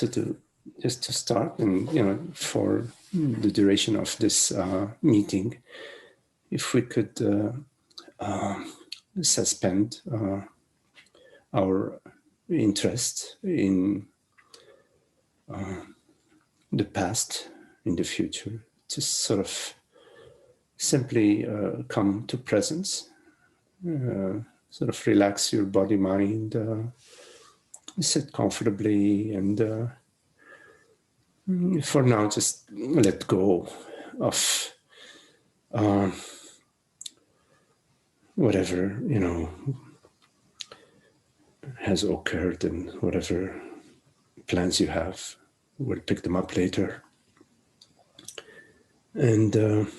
So just to start, and for the duration of this meeting, if we could suspend our interest in the past, in the future, just sort of simply come to presence, sort of relax your body, mind, sit comfortably, and for now, just let go of whatever, has occurred, and whatever plans you have. We'll pick them up later. And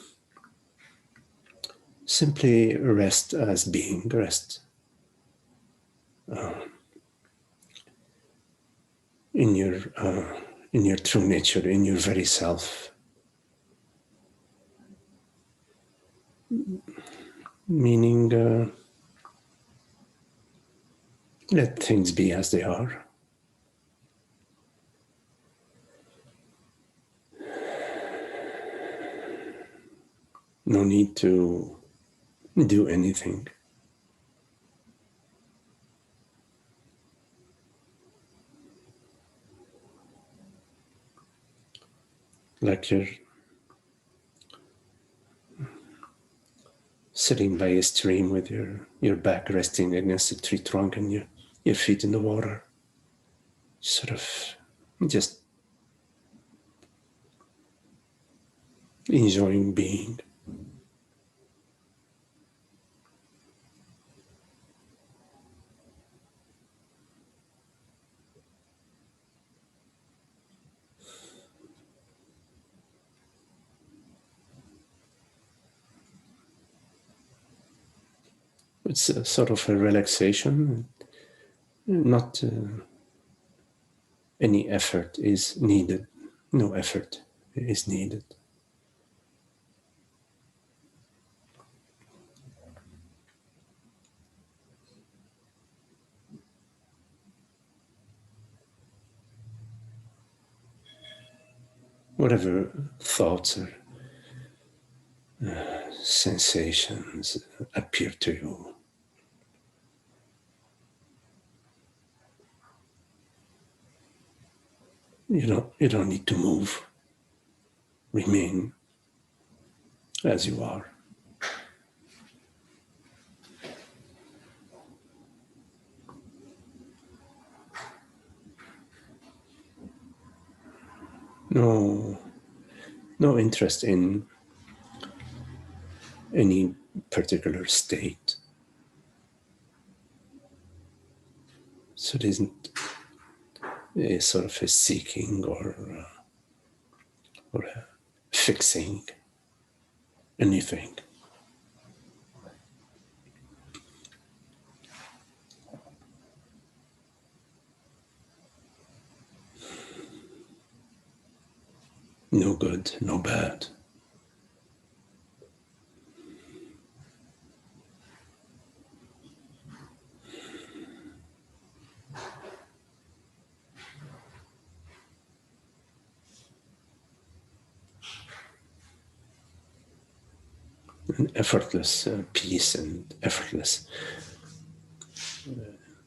simply rest as being, rest in your true nature, in your very self. Meaning, let things be as they are. No need to do anything. Like you're sitting by a stream with your back resting against a tree trunk and your feet in the water. Sort of just enjoying being. It's a sort of a relaxation. Not any effort is needed. No effort is needed. Whatever thoughts or sensations appear to you, you don't need to move. Remain as you are. No interest in any particular state. So it isn't a sort of a seeking or a fixing anything. No good, no bad. An effortless peace and effortless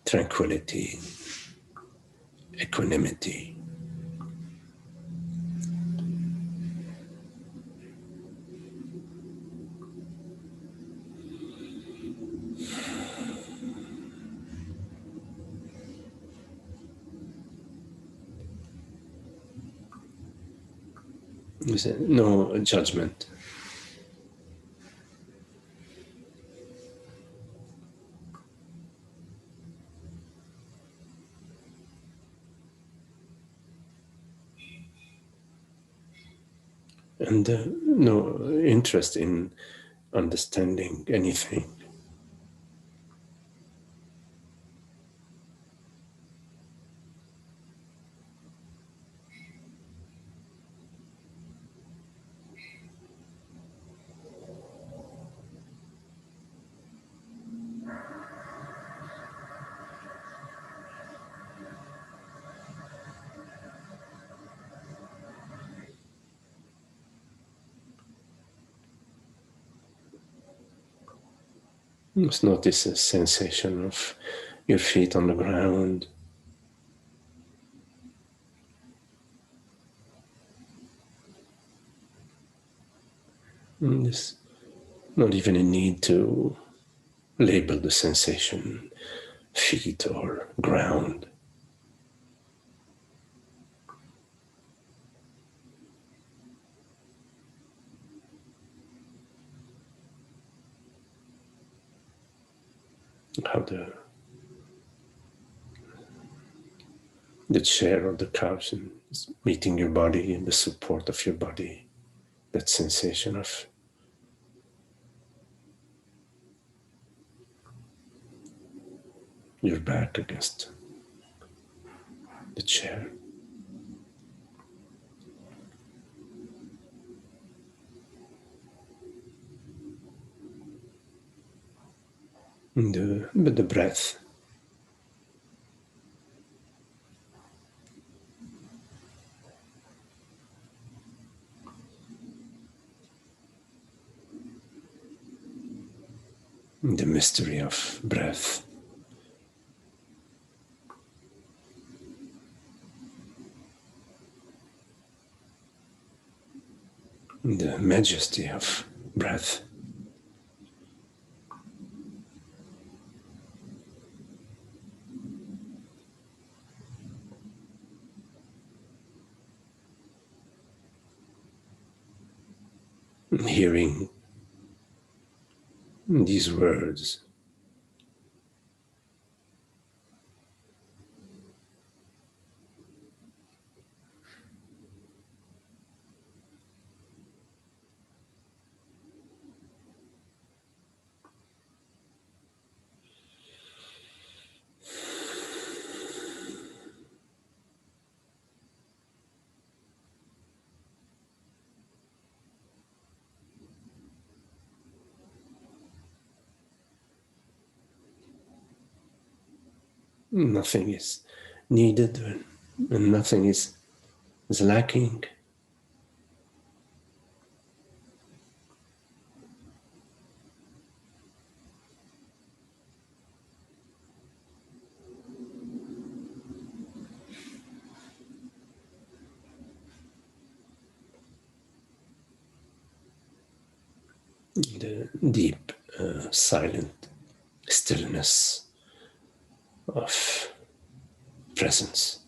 tranquility, equanimity. No judgment. And no interest in understanding anything. Just notice a sensation of your feet on the ground. And there's not even a need to label the sensation, feet or ground. How the chair or the couch is meeting your body and the support of your body, that sensation of your back against the chair. And the breath. The mystery of breath. The majesty of breath. Hearing these words. Nothing is needed and nothing is lacking. The deep, silent stillness of presence.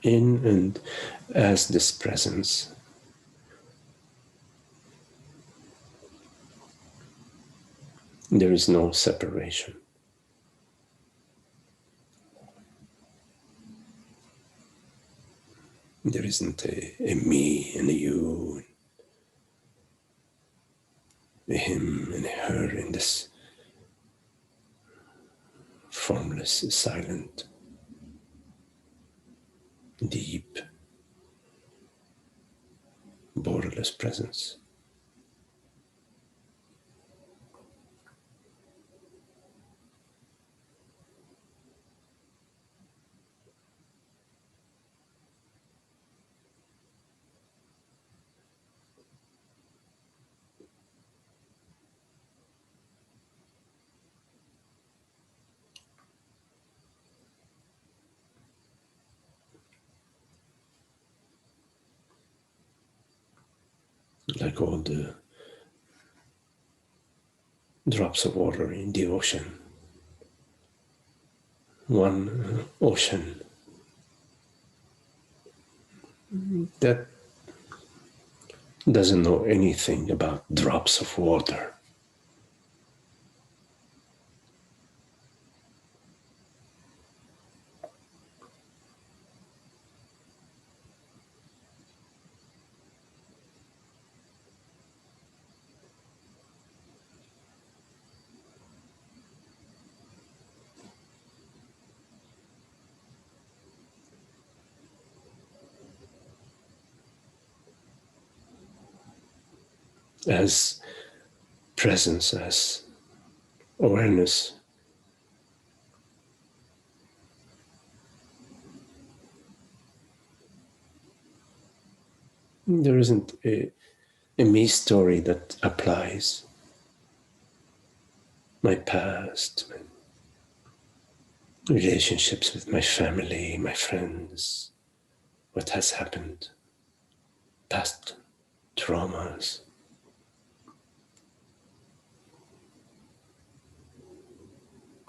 In and as this presence, there is no separation. There isn't a me and a you, a him and a her in this formless, silent, deep, borderless presence. Like all the drops of water in the ocean. One ocean that doesn't know anything about drops of water. As presence as awareness. There isn't a me story that applies. My past, my relationships with my family, my friends, what has happened, past traumas.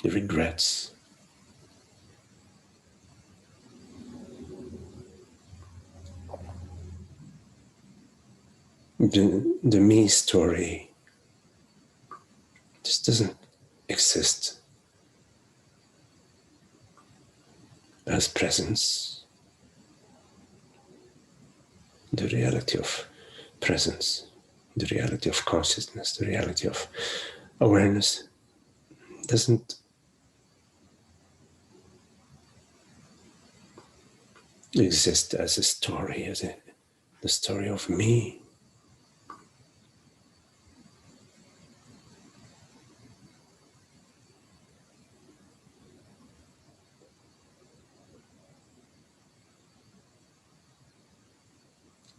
The regrets. The me story just doesn't exist as presence. The reality of presence, the reality of consciousness, the reality of awareness doesn't exist as a story, as the story of me.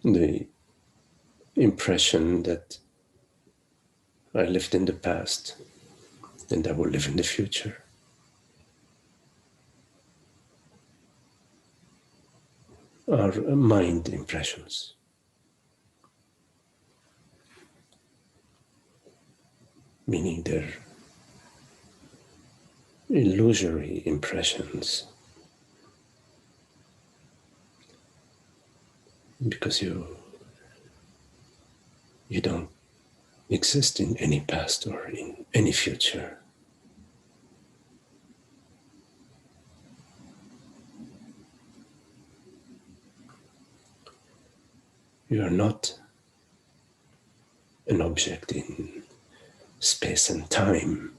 The impression that I lived in the past and I will live in the future are mind impressions. Meaning they're illusory impressions. Because you don't exist in any past or in any future. You are not an object in space and time.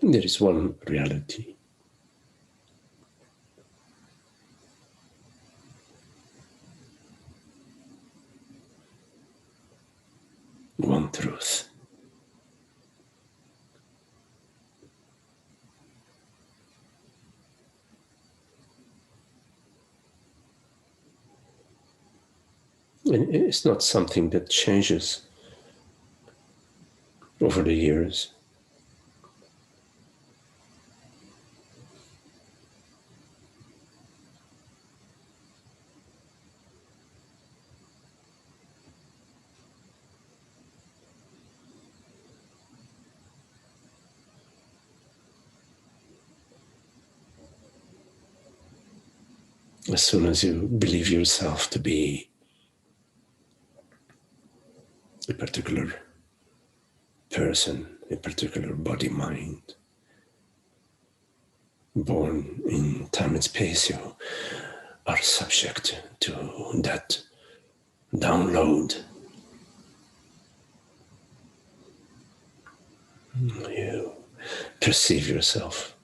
There is one reality. One truth. And it's not something that changes over the years. As soon as you believe yourself to be a particular person, a particular body-mind, born in time and space, you are subject to that download. You perceive yourself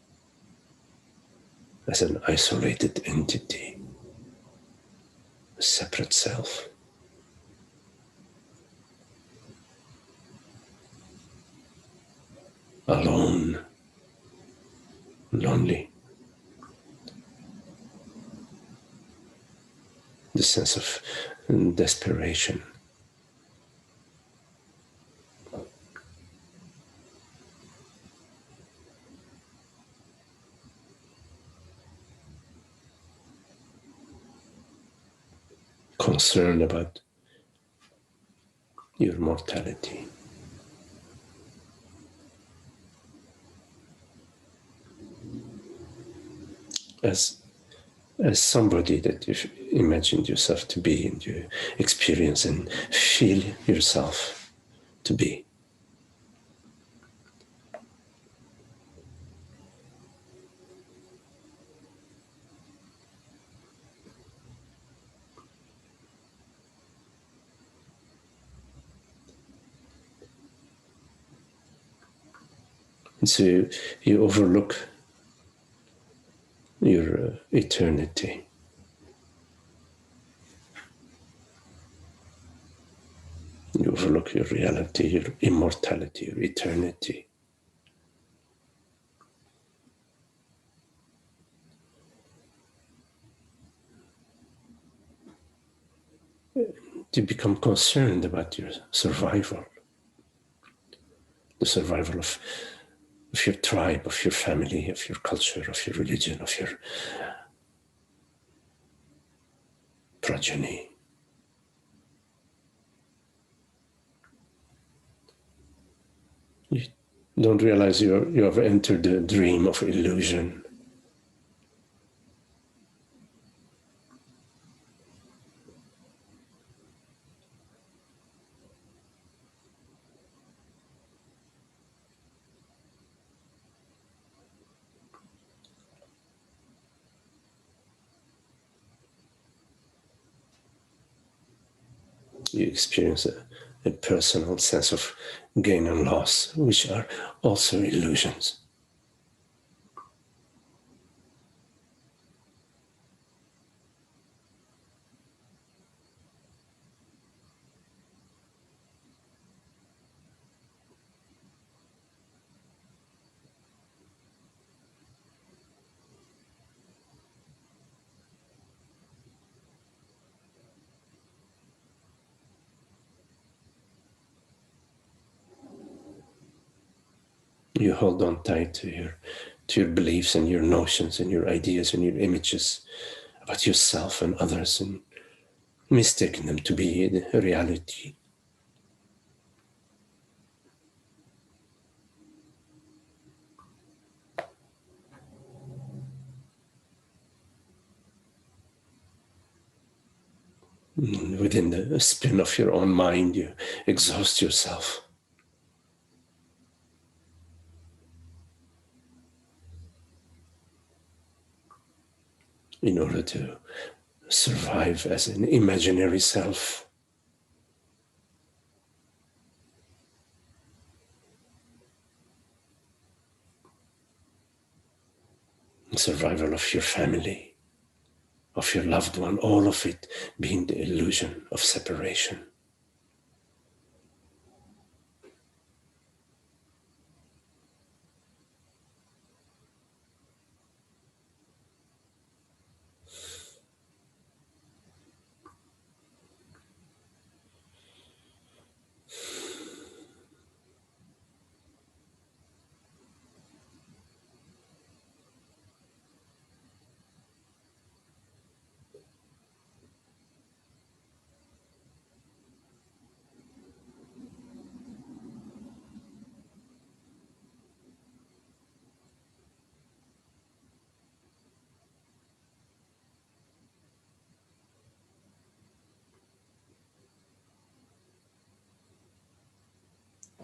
as an isolated entity, a separate self. Alone, lonely. The sense of desperation. Concern about your mortality. As somebody that you've imagined yourself to be, and you experience and feel yourself to be. And so you overlook your eternity. You overlook your reality, your immortality, your eternity. You become concerned about your survival, the survival of your tribe, of your family, of your culture, of your religion, of your progeny. You don't realize you have entered the dream of illusion. You experience a personal sense of gain and loss, which are also illusions. You hold on tight to your beliefs and your notions and your ideas and your images about yourself and others, and mistaking them to be the reality. Within the spin of your own mind, you exhaust yourself in order to survive as an imaginary self. Survival of your family, of your loved one, all of it being the illusion of separation.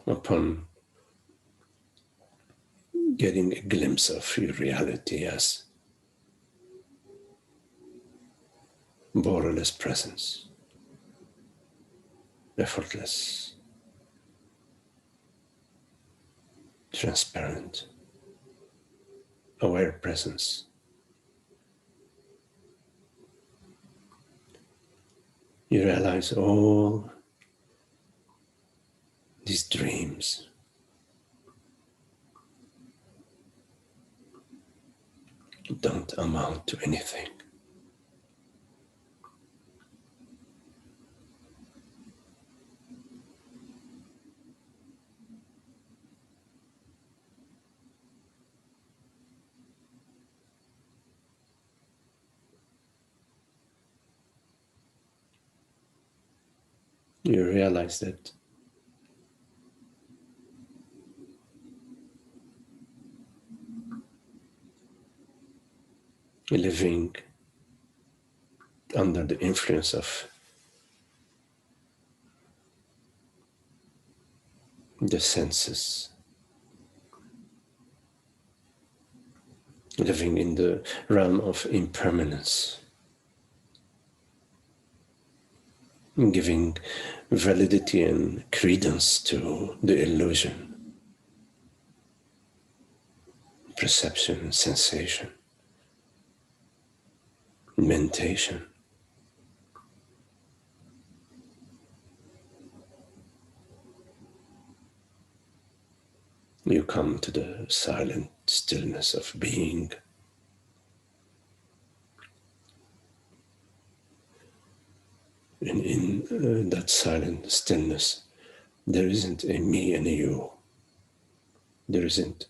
Upon getting a glimpse of your reality as borderless presence, effortless, transparent, aware presence, you realize all these dreams don't amount to anything. You realize that living under the influence of the senses, living in the realm of impermanence, giving validity and credence to the illusion, perception, sensation, mentation. You come to the silent stillness of being. And in that silent stillness, there isn't a me and a you. There isn't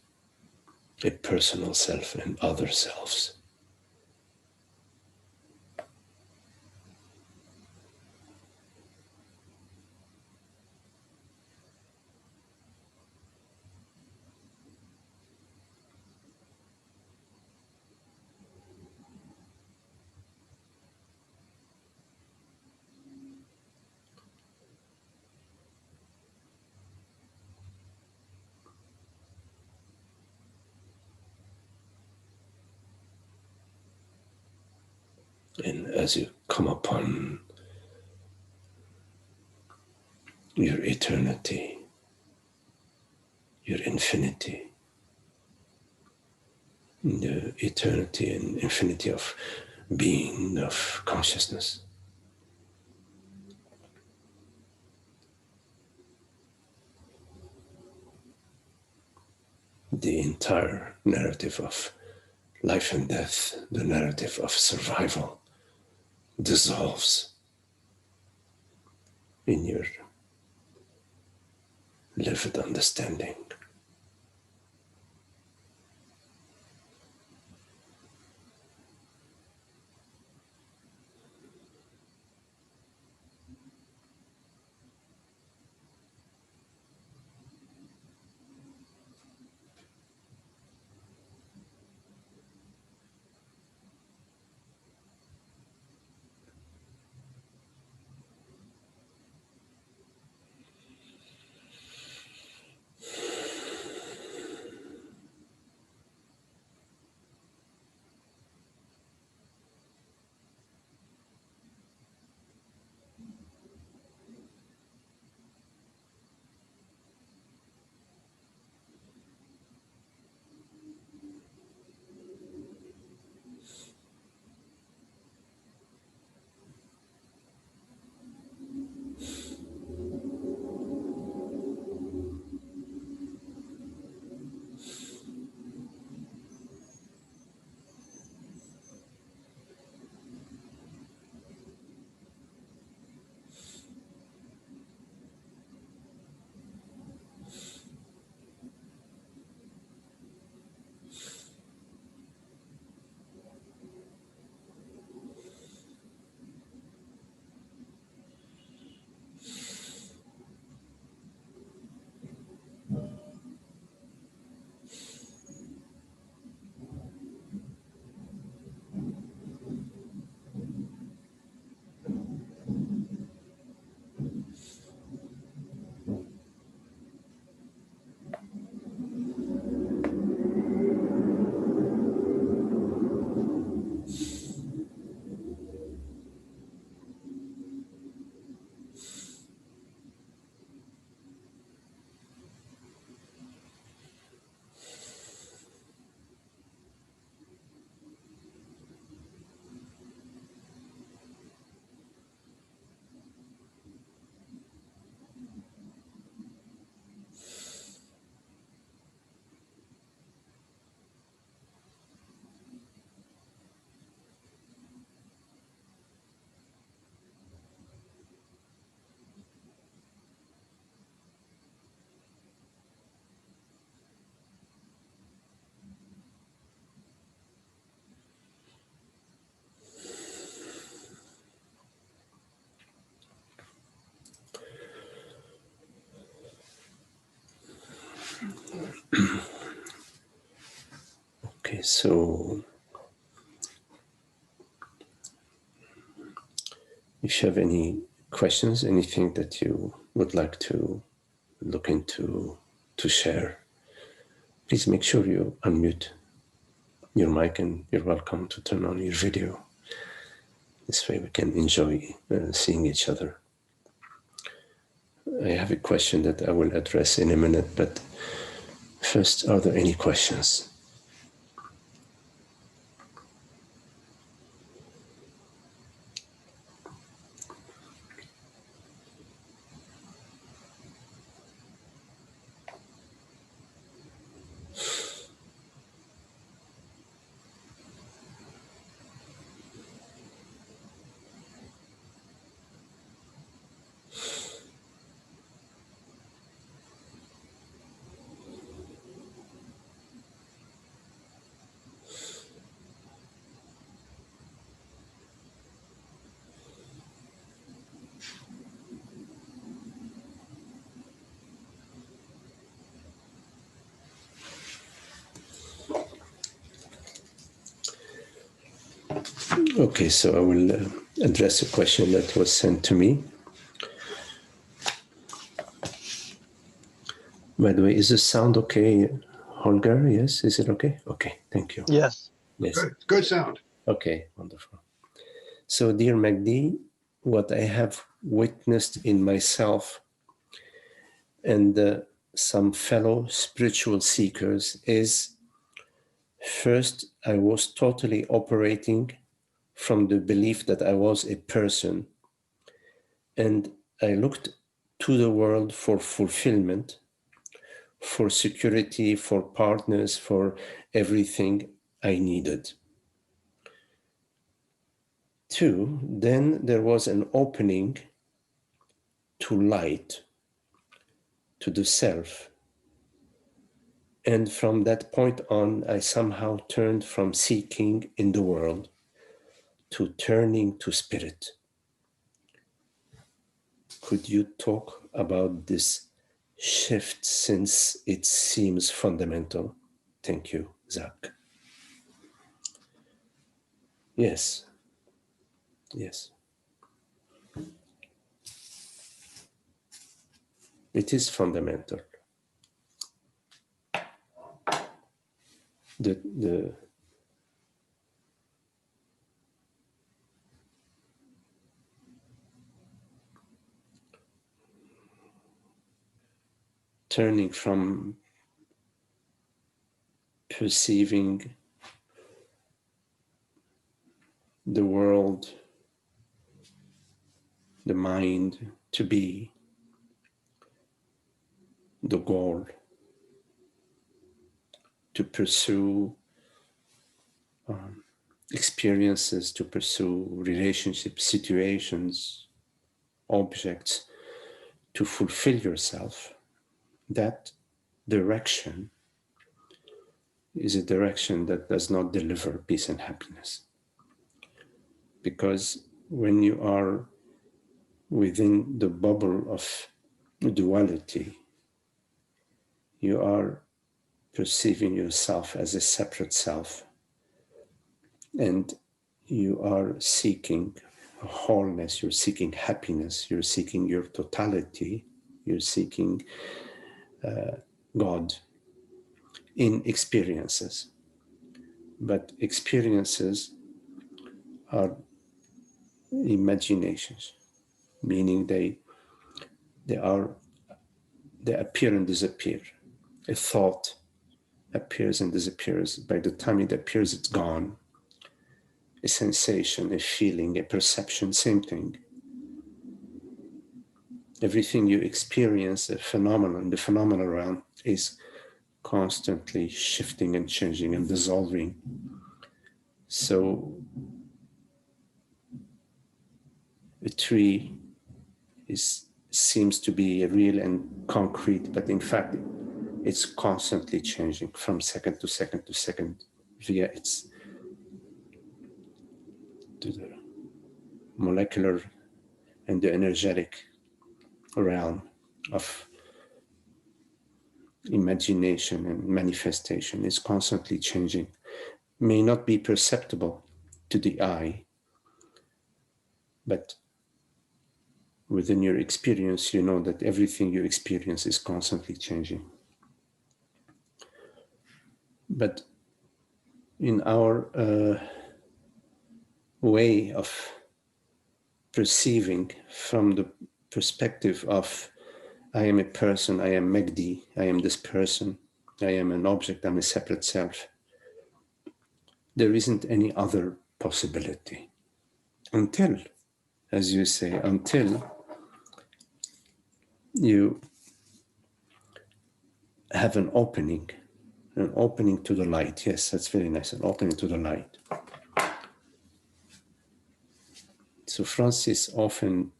a personal self and other selves. And as you come upon your eternity, your infinity, the eternity and infinity of being, of consciousness, the entire narrative of life and death, the narrative of survival, dissolves in your lived understanding. Okay, so if you have any questions, anything that you would like to looking to share, please make sure you unmute your mic, and you're welcome to turn on your video. This way we can enjoy seeing each other. I have a question that I will address in a minute, but first, are there any questions? Okay, so I will address a question that was sent to me. By the way, is the sound okay, Holger? Yes, is it okay? Okay, thank you. Yes. Yes. Good sound. Okay, wonderful. So, dear Magdy, what I have witnessed in myself and some fellow spiritual seekers is, first, I was totally operating from the belief that I was a person, and I looked to the world for fulfillment, for security, for partners, for everything I needed. Two, then there was an opening to light, to the self. And from that point on, I somehow turned from seeking in the world to turning to spirit. Could you talk about this shift, since it seems fundamental? Thank you, Zach. Yes. Yes. It is fundamental. The turning from perceiving the world, the mind, to be the goal, to pursue experiences, to pursue relationships, situations, objects, to fulfill yourself. That direction is a direction that does not deliver peace and happiness. Because when you are within the bubble of duality, you are perceiving yourself as a separate self, and you are seeking wholeness, you're seeking happiness, you're seeking your totality, you're seeking God in experiences. But experiences are imaginations, meaning they appear and disappear. A thought appears and disappears. By the time it appears, it's gone. A sensation, a feeling, a perception, same thing. Everything you experience, a phenomenon, the phenomenal realm, is constantly shifting and changing and dissolving. So a tree seems to be real and concrete, but in fact, it's constantly changing from second to second to second via its to the molecular and the energetic realm of imagination and manifestation is constantly changing. May not be perceptible to the eye, but within your experience, you know that everything you experience is constantly changing. But in our way of perceiving from the perspective of I am a person, I am Magdy, I am this person, I am an object, I'm a separate self, there isn't any other possibility. Until, as you say, until you have an opening to the light. Yes, that's very nice, an opening to the light. So Francis often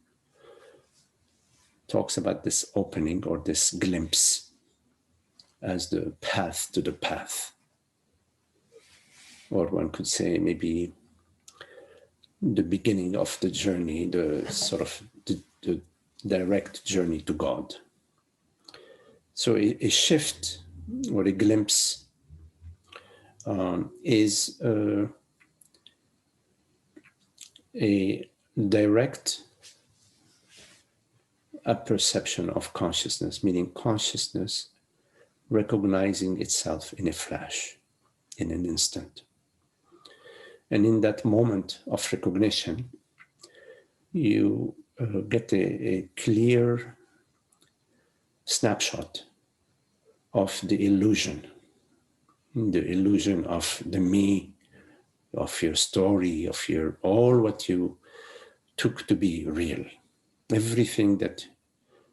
talks about this opening or this glimpse as the path to the path. Or one could say maybe the beginning of the journey, the sort of the direct journey to God. So a shift or a glimpse is a direct apperception of consciousness, meaning consciousness recognizing itself in a flash, in an instant. And in that moment of recognition, you get a clear snapshot of the illusion of the me, of your story, of your all what you took to be real. Everything that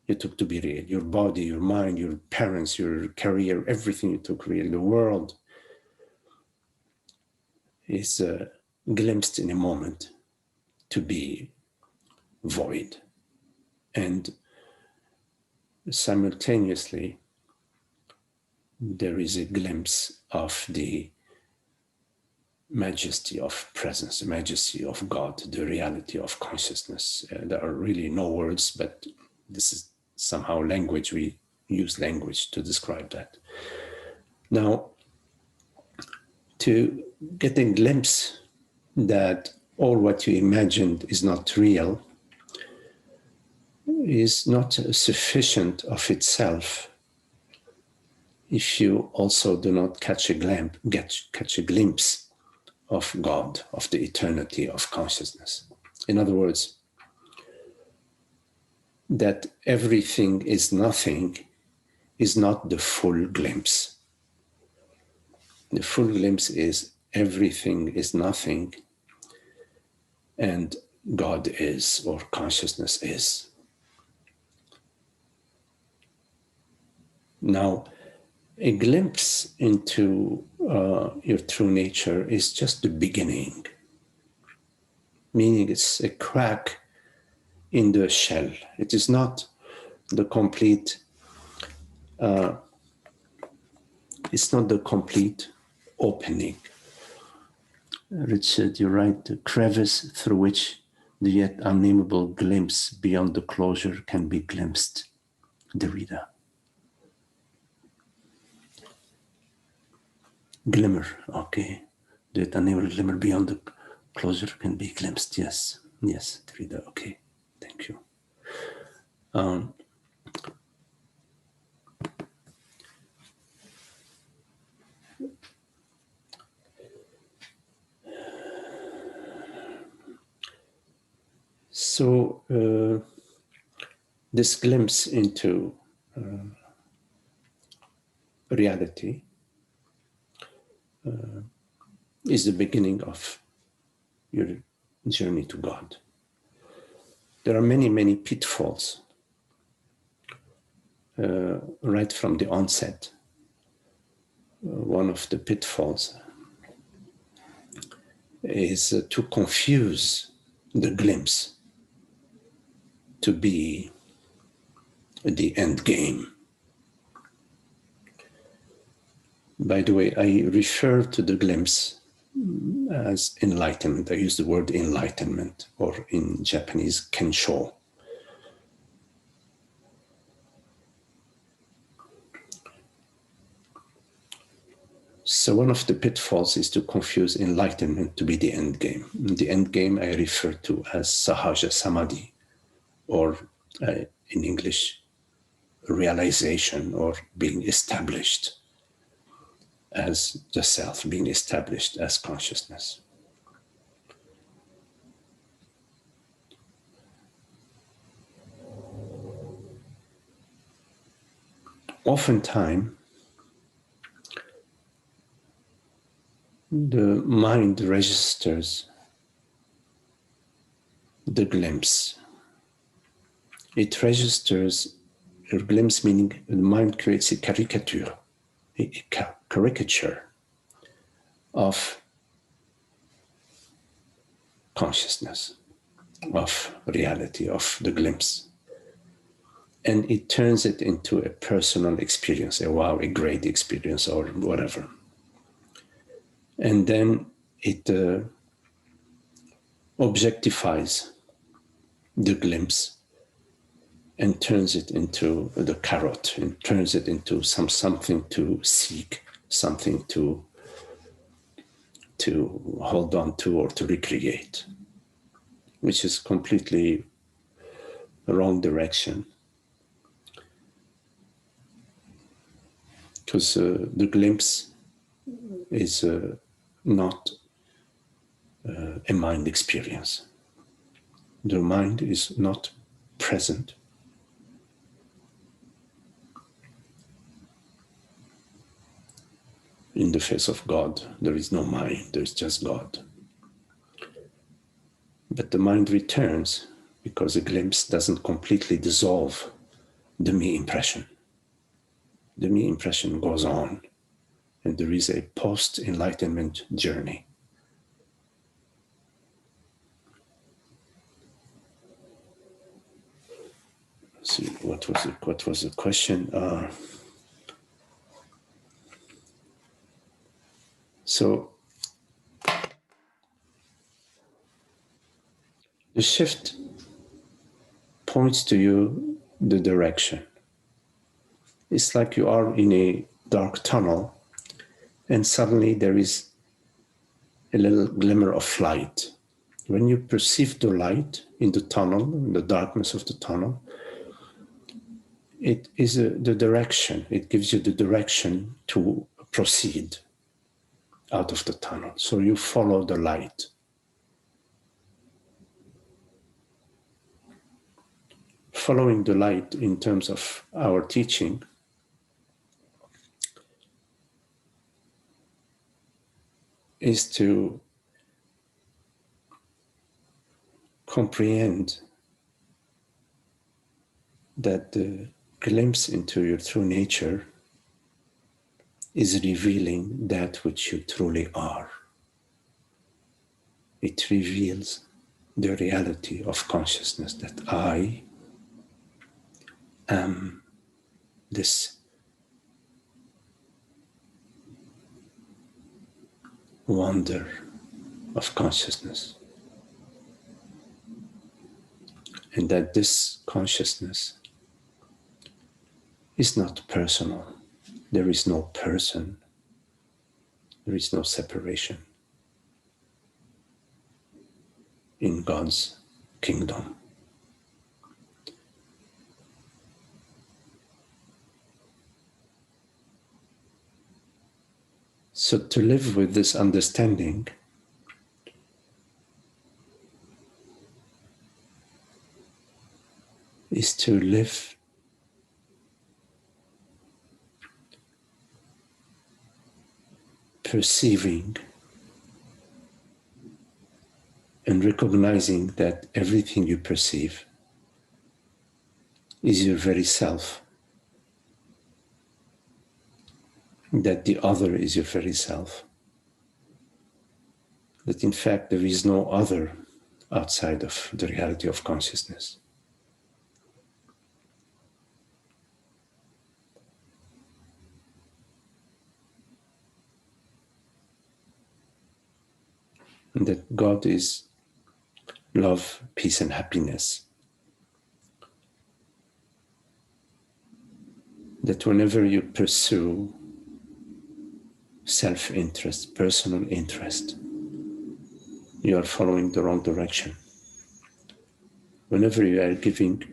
you took to be real, your body, your mind, your parents, your career, everything you took real, the world is glimpsed in a moment to be void. And simultaneously, there is a glimpse of the majesty of presence, the majesty of God, the reality of consciousness. There are really no words, but this is somehow language. We use language to describe that. Now, to get a glimpse that all what you imagined is not real is not sufficient of itself if you also do not catch a glimpse of God, of the eternity of consciousness. In other words, that everything is nothing is not the full glimpse. The full glimpse is everything is nothing and God is, or consciousness is. Now, a glimpse into your true nature is just the beginning, meaning it's a crack in the shell. It is not the complete, it's not the complete opening. Richard, you write, the crevice through which the yet unnameable glimpse beyond the closure can be glimpsed. Derrida. Glimmer, okay. The yet unnameable glimmer beyond the closure can be glimpsed. Yes, yes, Derrida, okay. Thank you. So this glimpse into reality is the beginning of your journey to God. There are many, many pitfalls right from the onset. One of the pitfalls is to confuse the glimpse to be the end game. By the way, I refer to the glimpse as enlightenment. I use the word enlightenment, or in Japanese, kensho. So one of the pitfalls is to confuse enlightenment to be the end game. The end game I refer to as sahaja samadhi, or in English, realization, or being established as the self, being established as consciousness. Oftentimes, the mind registers the glimpse. It registers a glimpse, meaning the mind creates a caricature, a caricature of consciousness, of reality, of the glimpse. And it turns it into a personal experience, a great experience, or whatever. And then it objectifies the glimpse and turns it into the carrot, and turns it into something to seek, something to hold on to or to recreate, which is completely the wrong direction. Because the glimpse is not a mind experience. The mind is not present. In the face of God, there is no mind, there is just God. But the mind returns because a glimpse doesn't completely dissolve the me impression. The me impression goes on, and there is a post-enlightenment journey. Let's see, what was the question? So the shift points to you the direction. It's like you are in a dark tunnel, and suddenly there is a little glimmer of light. When you perceive the light in the tunnel, in the darkness of the tunnel, it is the direction. It gives you the direction to proceed out of the tunnel. So you follow the light. Following the light in terms of our teaching is to comprehend that the glimpse into your true nature is revealing that which you truly are. It reveals the reality of consciousness, that I am this wonder of consciousness. And that this consciousness is not personal. There is no person. There is no separation in God's kingdom. So to live with this understanding is to live perceiving and recognizing that everything you perceive is your very self, that the other is your very self, that in fact there is no other outside of the reality of consciousness. And that God is love, peace, and happiness. That whenever you pursue self-interest, personal interest, you are following the wrong direction. Whenever you are giving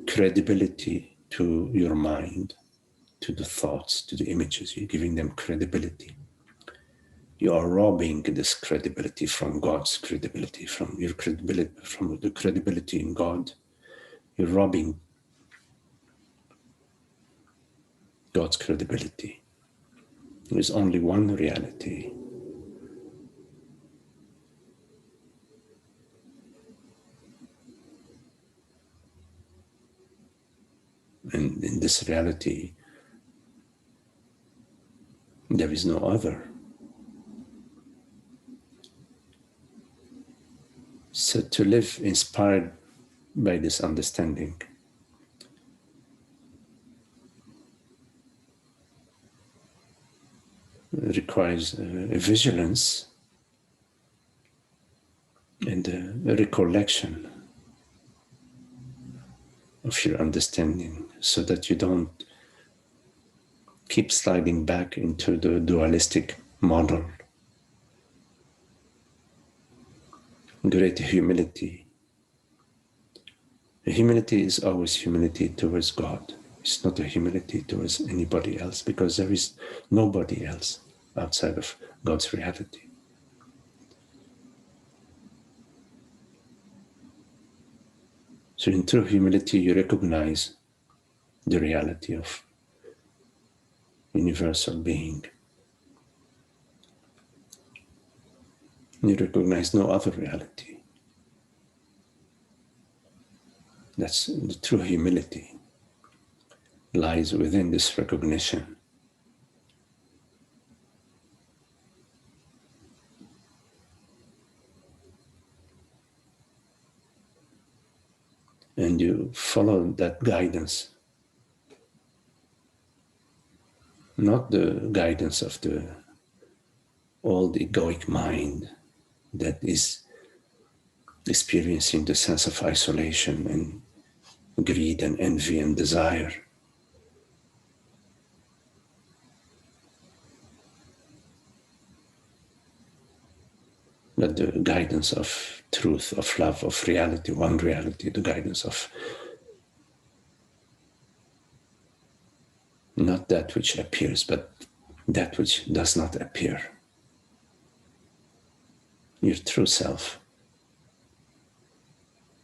credibility to your mind, to the thoughts, to the images, you're giving them credibility. You are robbing this credibility from God's credibility, from your credibility, from the credibility in God. You're robbing God's credibility. There is only one reality. And in this reality, there is no other. So to live inspired by this understanding requires a vigilance and a recollection of your understanding, so that you don't keep sliding back into the dualistic model. Great humility. Humility is always humility towards God. It's not a humility towards anybody else, because there is nobody else outside of God's reality. So in true humility, you recognize the reality of universal being. You recognize no other reality. That's the true humility, lies within this recognition. And you follow that guidance, not the guidance of the old egoic mind that is experiencing the sense of isolation and greed and envy and desire. But the guidance of truth, of love, of reality, one reality, the guidance of not that which appears, but that which does not appear. Your true self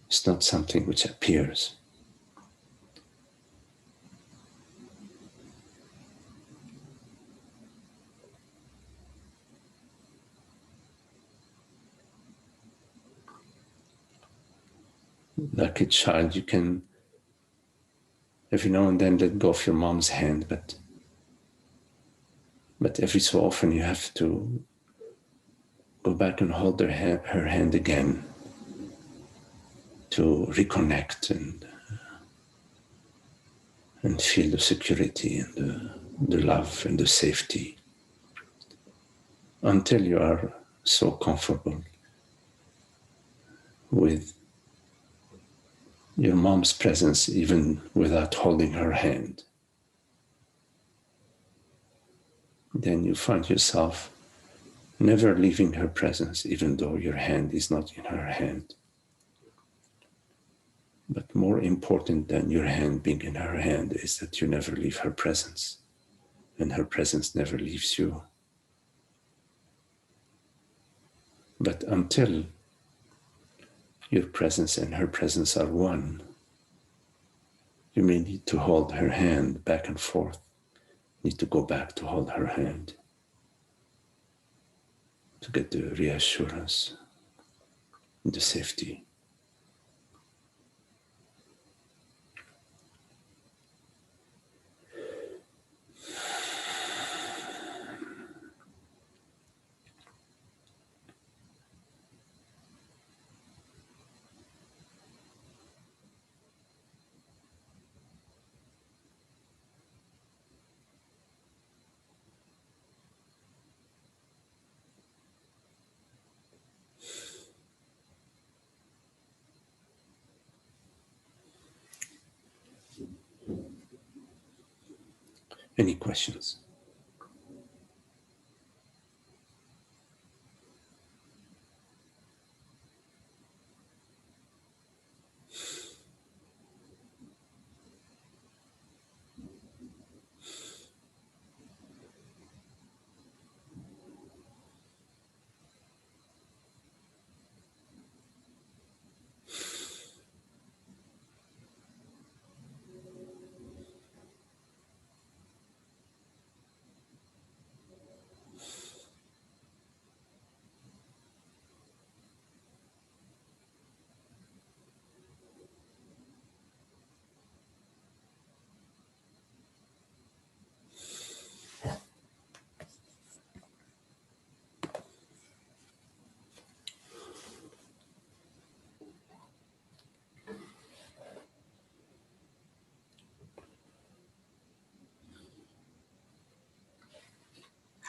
is not something which appears. Like a child, you can every now and then let go of your mom's hand, but every so often you have to go back and hold her hand again to reconnect and feel the security and the love and the safety, until you are so comfortable with your mom's presence, even without holding her hand. Then you find yourself never leaving her presence, even though your hand is not in her hand. But more important than your hand being in her hand is that you never leave her presence, and her presence never leaves you. But until your presence and her presence are one, you may need to hold her hand back and forth, need to go back to hold her hand to get the reassurance, the safety. Any questions?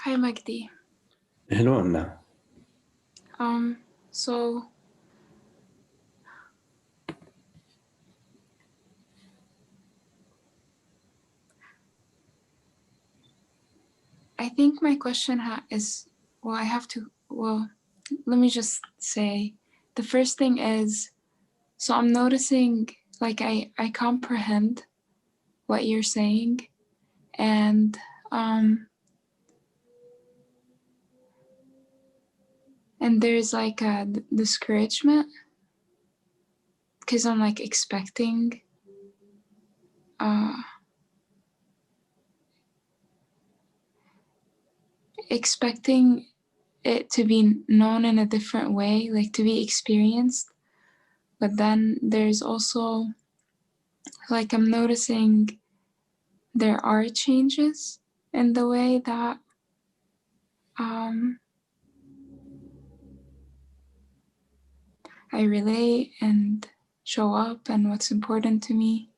Hi, Magdy. Hello, Anna. So I think my question is, let me just say, the first thing is, so I'm noticing, like, I comprehend what you're saying, and there's like a discouragement, because I'm like expecting it to be known in a different way, like to be experienced. But then there's also, like, I'm noticing there are changes in the way that I relate and show up and what's important to me.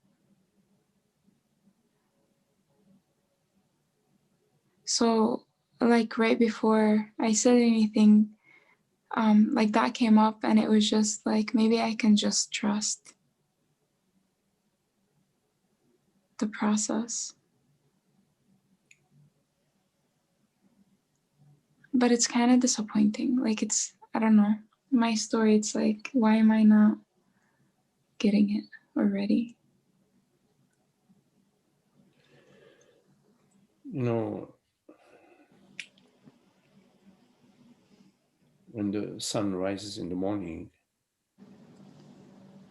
So, like, right before I said anything, like that came up, and it was just like, maybe I can just trust the process. But it's kind of disappointing. Like, it's, I don't know, my story, it's like, why am I not getting it already? You know, when the sun rises in the morning,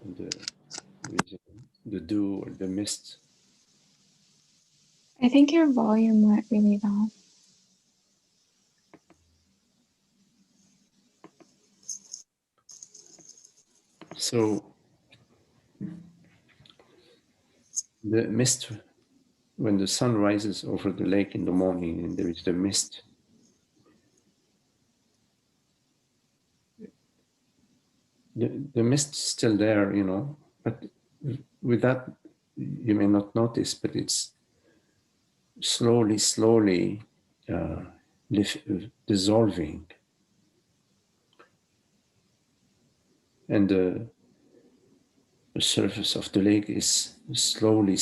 and the dew or the mist. I think your volume went really down. So the mist, when the sun rises over the lake in the morning and there is the mist, the mist is still there, you know, but with that, you may not notice, but it's slowly dissolving. And the surface of the lake is slowly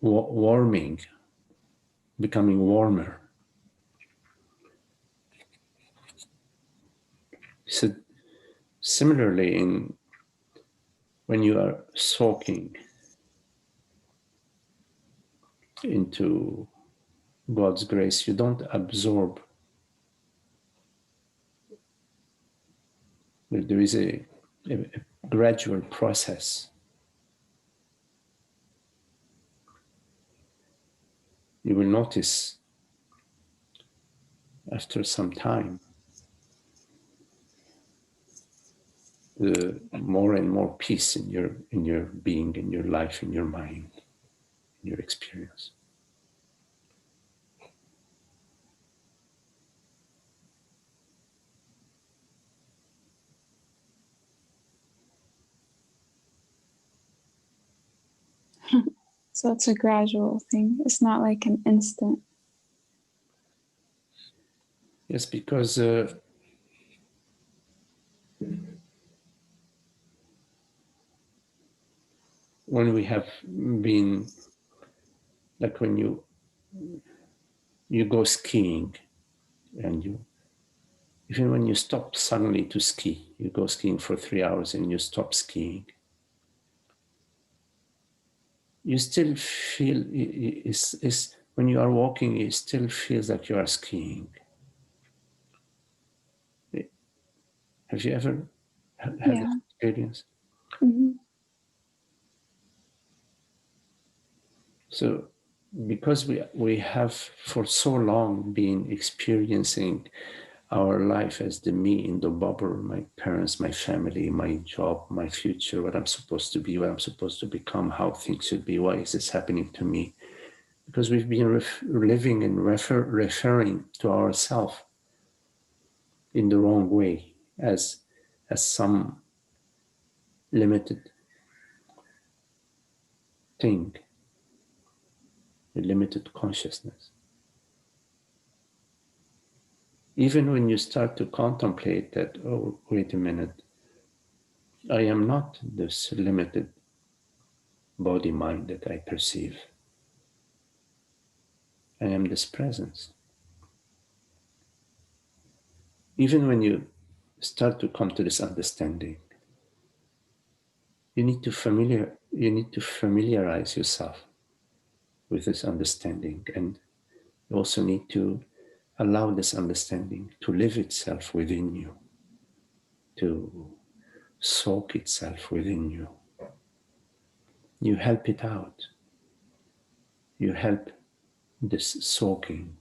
warming, becoming warmer. So similarly, when you are soaking into God's grace, you don't absorb. There is a gradual process. You will notice after some time the more and more peace in your being, in your life, in your mind, in your experience. So it's a gradual thing. It's not like an instant. Yes, because when we have been, like when you go skiing, and even when you stop suddenly to ski, you go skiing for 3 hours and you stop skiing, you still feel, when you are walking, it still feels like you are skiing. Have you ever had that experience? Mm-hmm. So because we have for so long been experiencing our life as the me in the bubble, my parents, my family, my job, my future, what I'm supposed to be, what I'm supposed to become, how things should be, why is this happening to me? Because we've been living and referring to ourselves in the wrong way, as some limited thing, a limited consciousness. Even when you start to contemplate that, oh, wait a minute, I am not this limited body mind that I perceive. I am this presence. Even when you start to come to this understanding, you need to familiarize yourself with this understanding, and you also need to allow this understanding to live itself within you, to soak itself within you. You help it out. You help this soaking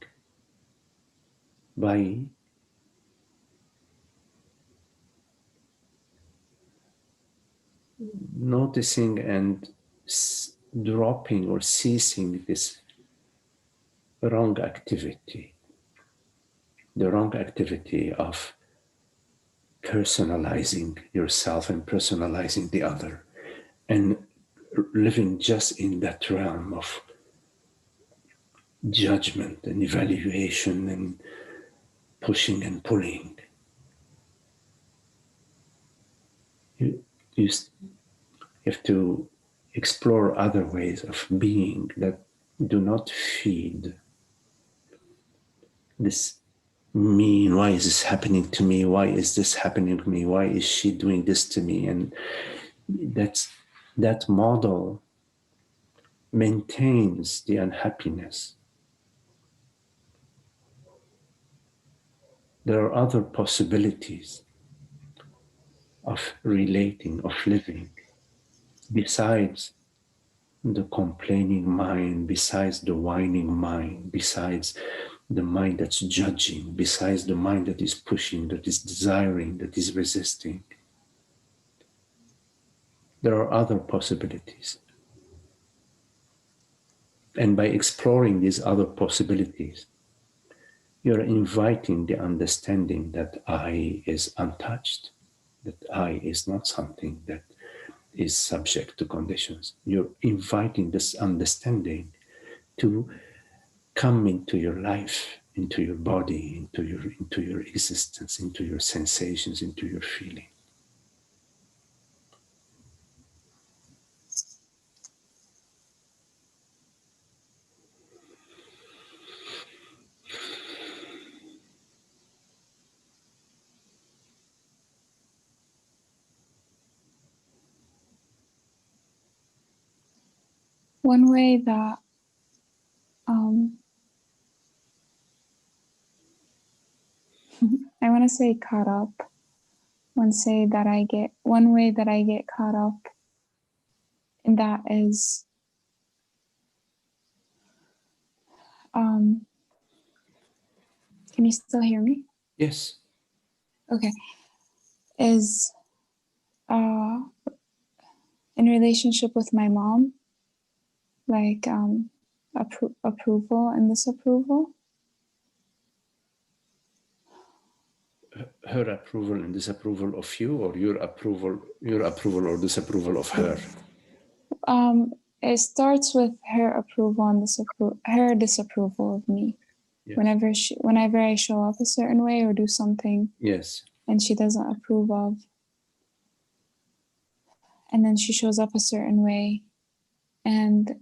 by noticing and dropping or ceasing this wrong activity, the wrong activity of personalizing yourself and personalizing the other, and living just in that realm of judgment and evaluation and pushing and pulling. You have to explore other ways of being that do not feed this me. Why is this happening to me? Why is this happening to me? Why is she doing this to me? And that model maintains the unhappiness. There are other possibilities of relating, of living, besides the complaining mind, besides the whining mind, besides the mind that's judging, besides the mind that is pushing, that is desiring, that is resisting. There are other possibilities. And by exploring these other possibilities, you're inviting the understanding that I is untouched, that I is not something that is subject to conditions. You're inviting this understanding to come into your life, into your body, into your existence, into your sensations, into your feeling. One way that I want to say caught up. One way that I get caught up, and that is can you still hear me? Yes. Okay. Is in relationship with my mom, like approval and disapproval. Her approval and disapproval of you, or your approval or disapproval of her? It starts with her approval and her disapproval of me. Yes. Whenever I show up a certain way or do something, yes, and she doesn't approve of, and then she shows up a certain way, and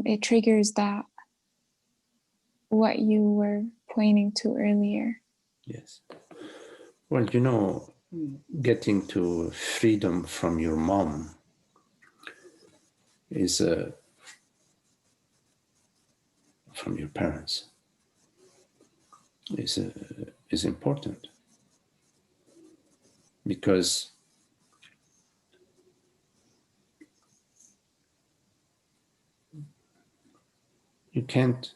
it triggers that what you were pointing to earlier. Yes. Well, getting to freedom from your mom is from your parents is important, because you can't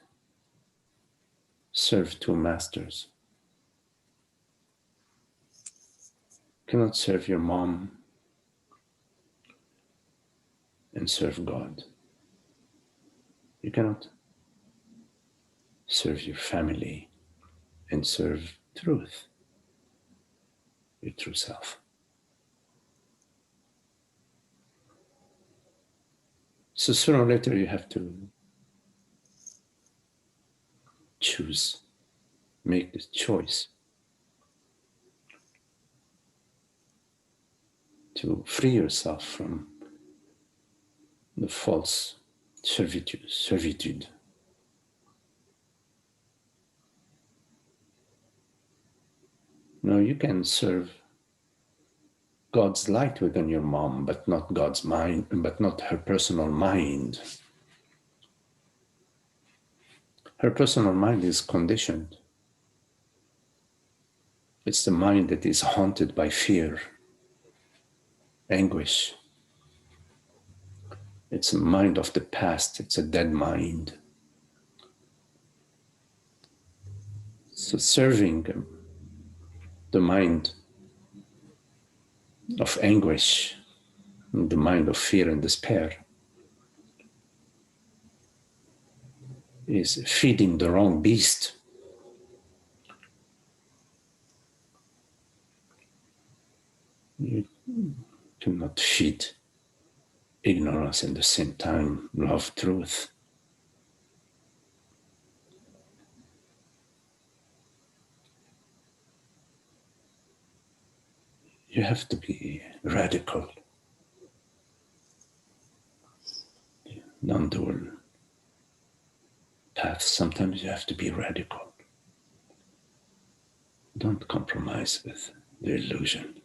serve two masters. You cannot serve your mom and serve God. You cannot serve your family and serve truth, your true self. So sooner or later you have to choose make the choice to free yourself from the false servitude. Now you can serve God's light within your mom, but not God's mind, but not her personal mind. Her personal mind is conditioned. It's the mind that is haunted by fear, anguish. It's a mind of the past. It's a dead mind. So serving the mind of anguish, the mind of fear and despair, is feeding the wrong beast. You cannot feed ignorance and at the same time love truth. You have to be radical, non-dual path. Sometimes you have to be radical. Don't compromise with the illusion.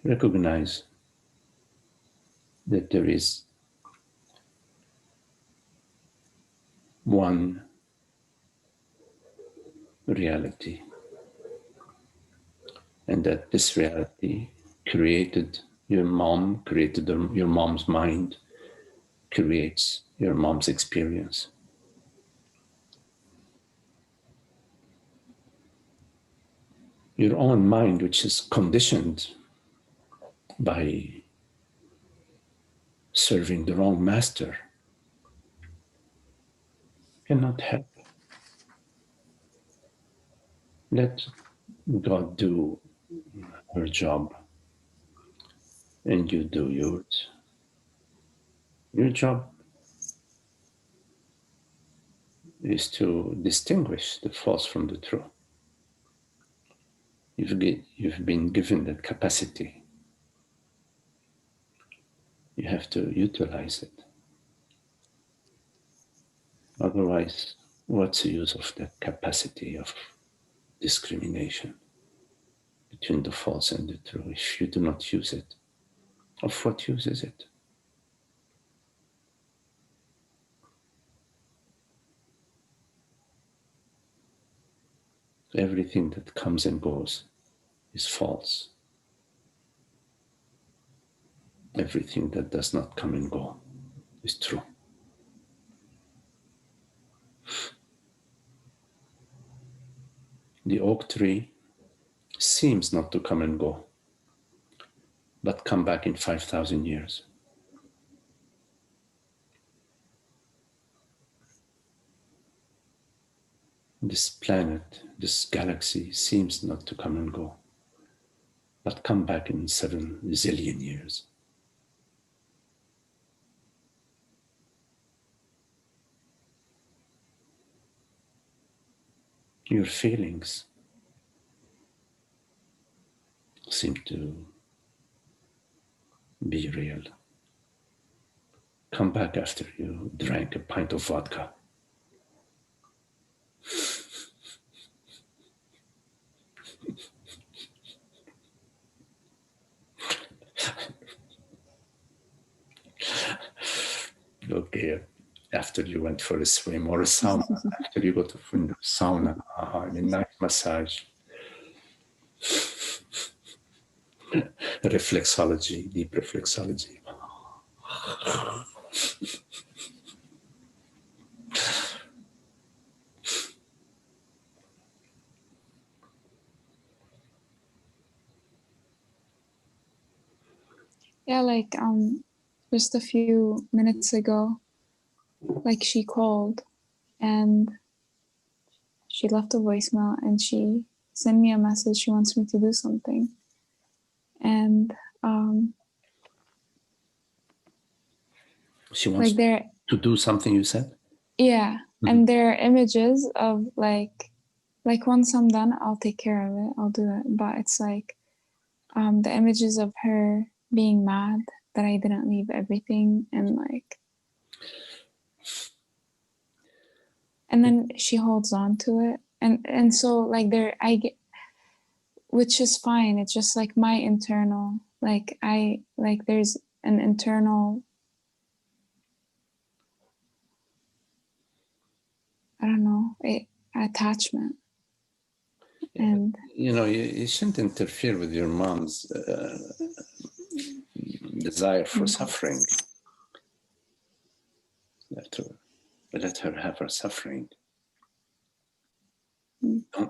Recognize that there is one reality, and that this reality created your mom, created your mom's mind, creates your mom's experience. Your own mind, which is conditioned by serving the wrong master, cannot help. Let God do her job and you do yours. Your job is to distinguish the false from the true. You've been given that capacity. You have to utilize it. Otherwise, what's the use of that capacity of discrimination between the false and the true? If you do not use it, of what use is it? Everything that comes and goes is false. Everything that does not come and go is true. The oak tree seems not to come and go, but come back in 5,000 years. This planet, this galaxy seems not to come and go, but come back in 7 zillion years. Your feelings seem to be real. Come back after you drank a pint of vodka. Okay, after you went for a swim or a sauna, after you go to the sauna, a nice massage. Reflexology, deep reflexology. Yeah, like just a few minutes ago, like she called and she left a voicemail and she sent me a message. She wants me to do something. And She wants like they're, to do something, you said? yeah, and there are images of like once I'm done, I'll take care of it, I'll do it. But it's like the images of her being mad that I didn't leave everything, and like, and then she holds on to it, and so like there I get, which is fine. It's just like my internal, like I like there's an internal, I don't know, attachment. And you know, you shouldn't interfere with your mom's desire for suffering. Let her have her suffering.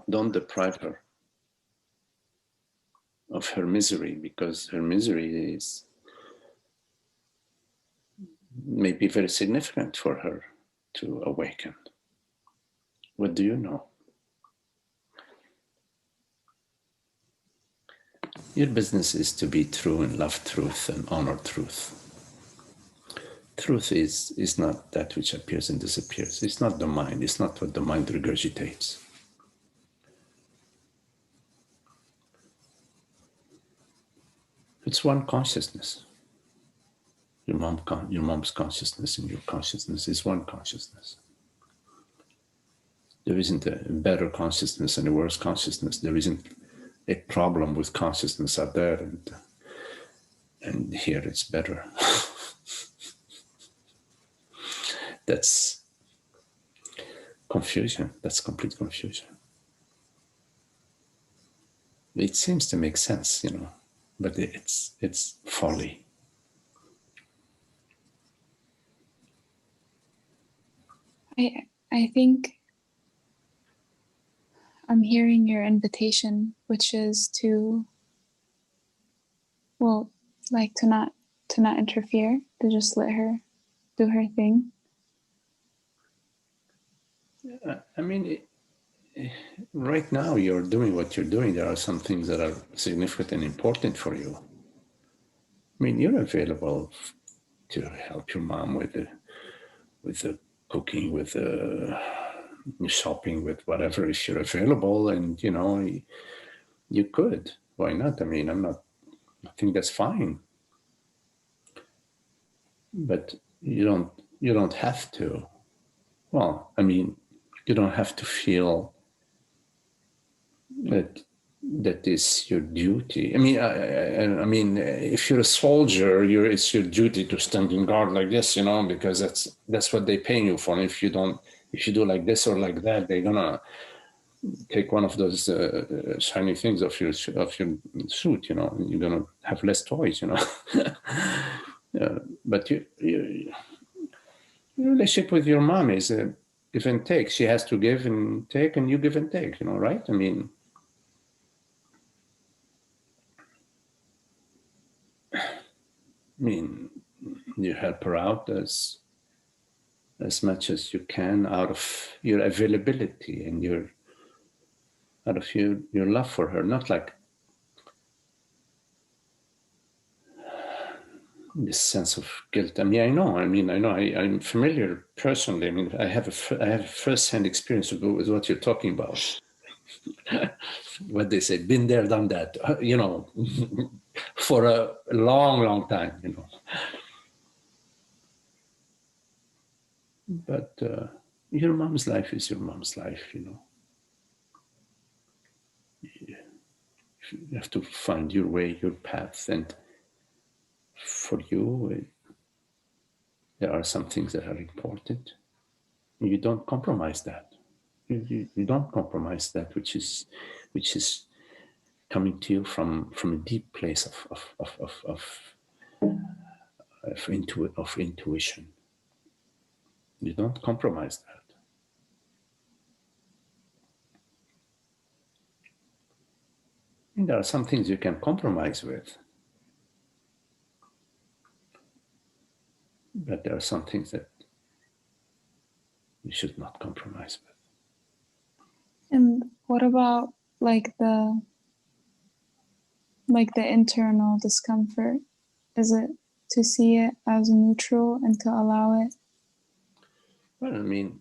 Don't deprive her of her misery, because her misery is may be very significant for her to awaken. What do you know? Your business is to be true and love truth and honor truth. Truth is not that which appears and disappears. It's not the mind. It's not what the mind regurgitates. It's one consciousness. Your mom's consciousness and your consciousness is one consciousness. There isn't a better consciousness and a worse consciousness. There isn't a problem with consciousness out there, and here it's better. That's confusion. That's complete confusion. It seems to make sense, you know, but it's folly. I think I'm hearing your invitation, which is to, well, like to not interfere, to just let her do her thing. I mean, right now you're doing what you're doing. There are some things that are significant and important for you. I mean, you're available to help your mom with the cooking, with the shopping, with whatever, if you're available, and you know, you could. Why not? I mean, I think that's fine. But you don't have to. Well, I mean, you don't have to feel that is your duty. I mean, I mean, if you're a soldier, it's your duty to stand in guard like this, you know, because that's what they pay you for. And if you do like this or like that, they're gonna take one of those shiny things of your suit, you know. You're gonna have less toys, you know. But your relationship with your mom is a give and take. She has to give and take, and you give and take, you know, right? I mean, you help her out as much as you can out of your availability and out of your love for her, not like this sense of guilt. I know. I'm familiar personally. I mean, I have a first-hand experience with what you're talking about. What they say, been there, done that, you know, for a long, long time, you know. But your mom's life is your mom's life, you know. You have to find your way, your path, and for you, there are some things that are important. You don't compromise that. You don't compromise that which is coming to you from a deep place of intuition. You don't compromise that. And there are some things you can compromise with, but there are some things that you should not compromise with. And what about like like the internal discomfort? Is it to see it as neutral and to allow it? Well, I mean,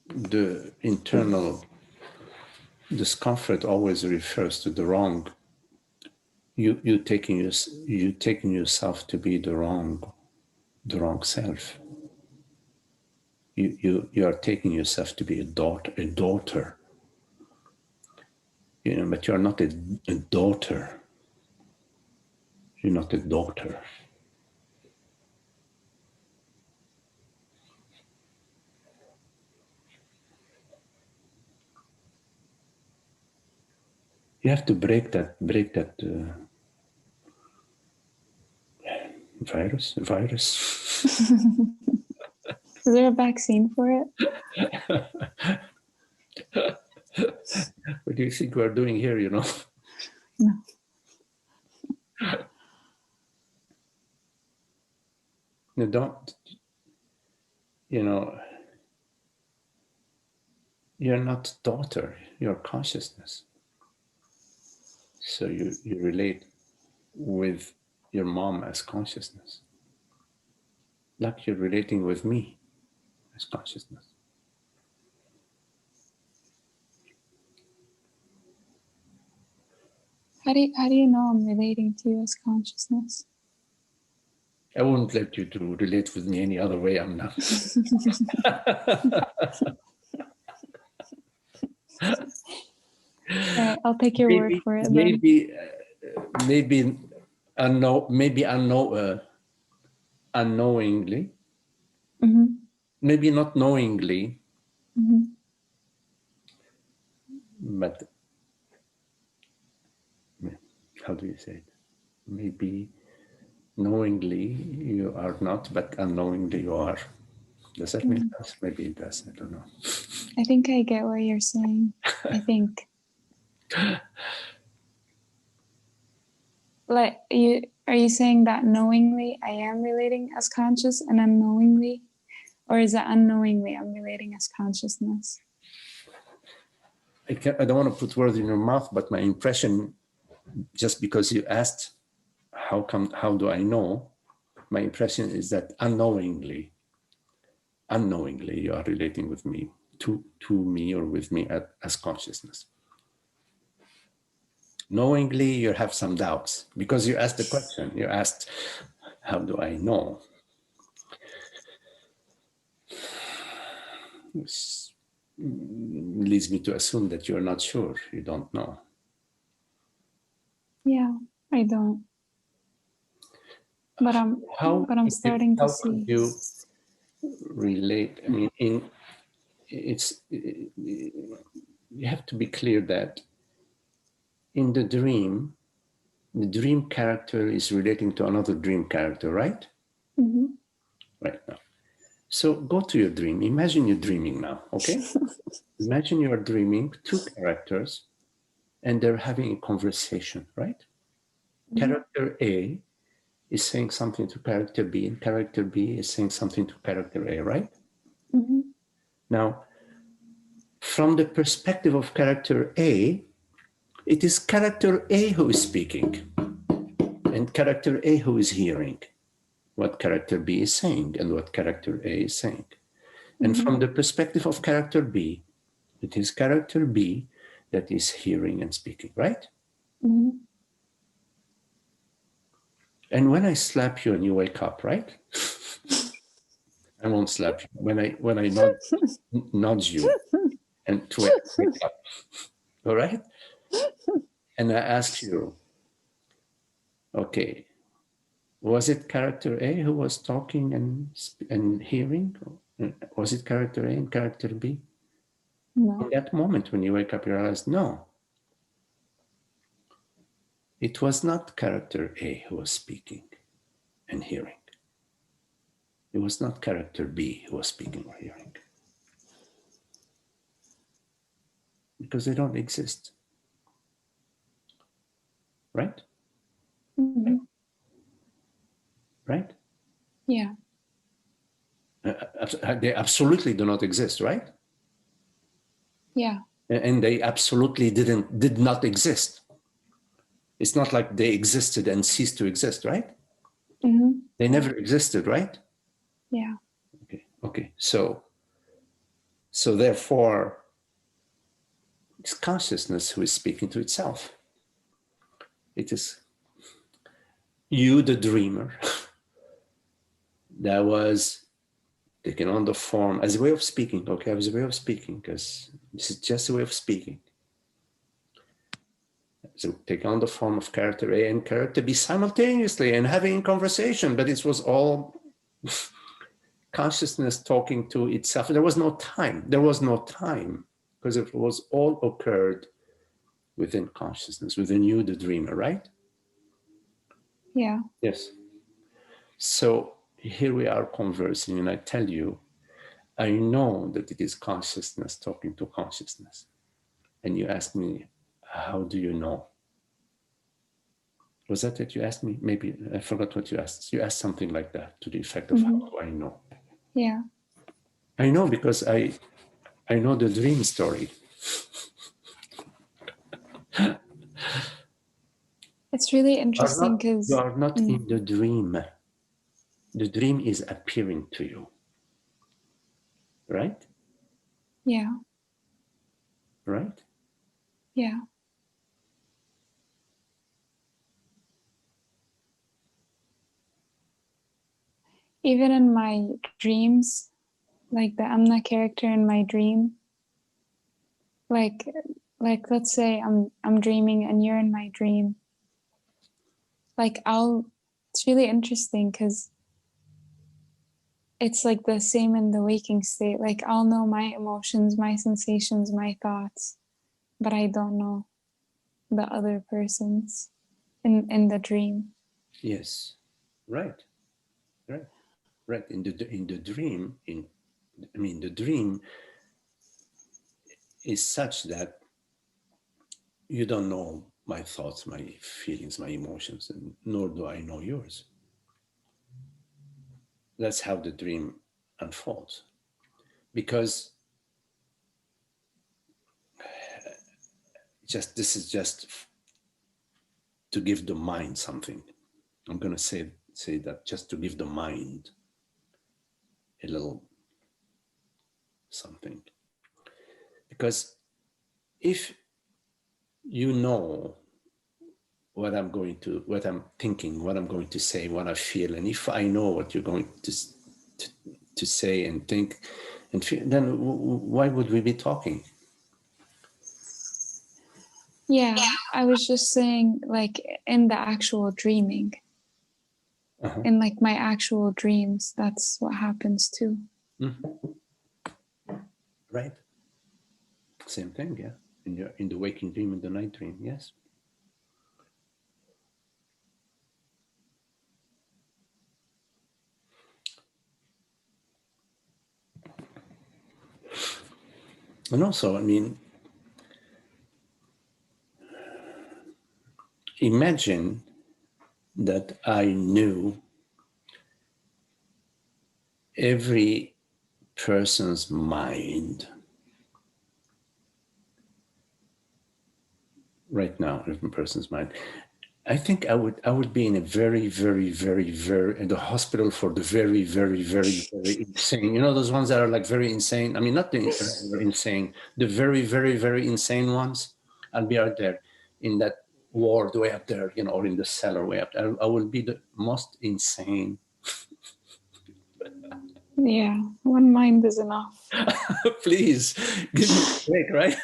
the internal discomfort always refers to the wrong. You taking yourself to be the wrong self. You are taking yourself to be a daughter. But you're not a daughter. You're not a daughter. You have to break that virus. Is there a vaccine for it? What do you think we're doing here, No. You don't, you're not daughter, you're consciousness. So you relate with your mom as consciousness, like you're relating with me as consciousness. How do you know I'm relating to you as consciousness? I wouldn't let you to relate with me any other way. I'm not. Right, I'll take your word for it. Maybe unknowingly. Mm-hmm. Maybe not knowingly, mm-hmm. But how do you say it? Maybe knowingly you are not, but unknowingly you are. Does that make sense? Maybe it does. I don't know. I think I get what you're saying. I think. Like, are you saying that knowingly I am relating as conscious and unknowingly? Or is it unknowingly I'm relating as consciousness? I don't want to put words in your mouth, but my impression, just because you asked, how do I know? My impression is that unknowingly you are relating with me, to me or with me as consciousness. Knowingly, you have some doubts because you asked the question. You asked, how do I know? Which leads me to assume that you're not sure. You don't know. Yeah, I don't. But I'm starting to see. How could you relate? I mean, you have to be clear that in the dream character is relating to another dream character, right? Mm-hmm. Right now. So go to your dream. Imagine you're dreaming now, okay? Imagine you are dreaming two characters and they're having a conversation, right? Mm-hmm. Character A is saying something to character B and character B is saying something to character A, right? Mm-hmm. Now, from the perspective of character A, it is character A who is speaking and character A who is hearing what character B is saying and what character A is saying. Mm-hmm. And from the perspective of character B, it is character B that is hearing and speaking, right? Mm-hmm. And when I slap you and you wake up, right? I won't slap you. When I nudge you and to wake up, all right? And I ask you, okay, was it character A who was talking and hearing? Was it character A and character B? No. In that moment when you wake up, you realize, no. It was not character A who was speaking and hearing. It was not character B who was speaking or hearing. Because they don't exist. Right? Mm-hmm. Right? Yeah. They absolutely do not exist, right? Yeah. and they absolutely did not exist. It's not like they existed and ceased to exist, right? Mm-hmm. They never existed, right? Yeah. Okay. So therefore, it's consciousness who is speaking to itself. It is you, the dreamer, that was taken on the form as a way of speaking. Okay, as a way of speaking, because this is just a way of speaking. So take on the form of character A and character B simultaneously and having a conversation, but it was all consciousness talking to itself. There was no time. There was no time because it was all occurred within consciousness, within you, the dreamer, right? Yeah. Yes. So here we are conversing, and I tell you, I know that it is consciousness talking to consciousness. And you ask me, how do you know? Was that what you asked me? Maybe I forgot what you asked. You asked something like that, to the effect of, how do I know? Yeah. I know because I know the dream story. It's really interesting because You are not in the dream. The dream is appearing to you, right? yeah. Right? Yeah. Even in my dreams, like I'm the character in my dream. Like let's say I'm dreaming and you're in my dream. Like it's really interesting because it's like the same in the waking state. Like I'll know my emotions, my sensations, my thoughts, but I don't know the other person's in the dream. Yes. Right. Right. Right. In the dream, the dream is such that you don't know my thoughts, my feelings, my emotions, and nor do I know yours. That's how the dream unfolds. Because this is just to give the mind something. I'm going to say that just to give the mind a little something. Because if you know what I'm thinking, what I'm going to say, what I feel, and if I know what you're going to say and think and feel, then why would we be talking? Yeah, I was just saying, like in the actual dreaming, in like my actual dreams, that's what happens too. Right. Same thing, yeah. In the waking dream, in the night dream, yes. And also, imagine that I knew every person's mind right now, every person's mind. I think I would be in a very, very, very, very in the hospital for the very, very, very, very insane. You know those ones that are like very insane. I mean, not the insane, the very, very, very insane ones. I'll be out there in that ward way up there, or in the cellar way up there. I will be the most insane. Yeah, one mind is enough. Please give me a break, right?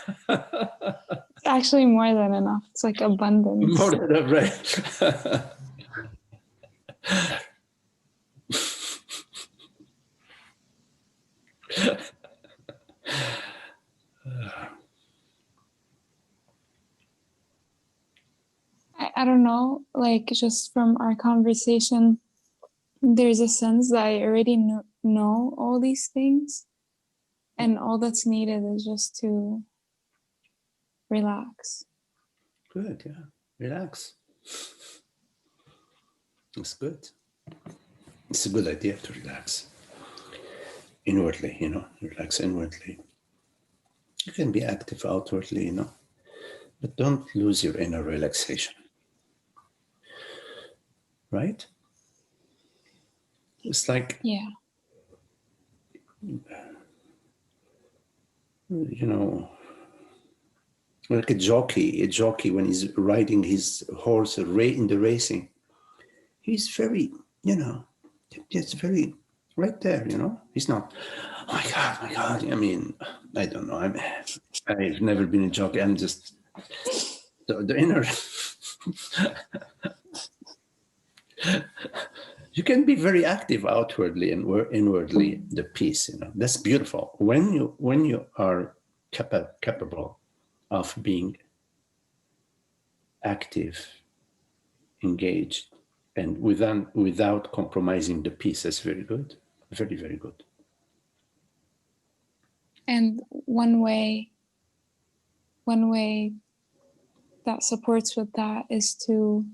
It's actually more than enough. It's like abundance. More than a break. I don't know, like just from our conversation, there's a sense that I already know all these things, and all that's needed is just to relax. Good, yeah. Relax. It's good. It's a good idea to relax inwardly, relax inwardly. You can be active outwardly, you know, but don't lose your inner relaxation. Right? It's like, Yeah. you know, like a jockey when he's riding his horse in the racing, he's very, you know, just very right there, you know. He's not, oh my God. I mean, I don't know. I've never been a jockey. I'm just the inner. You can be very active outwardly and inwardly. The peace, you know, that's beautiful. When you are capable of being active, engaged, and without compromising the peace, that's very good. Very, very good. And one way that supports with that is to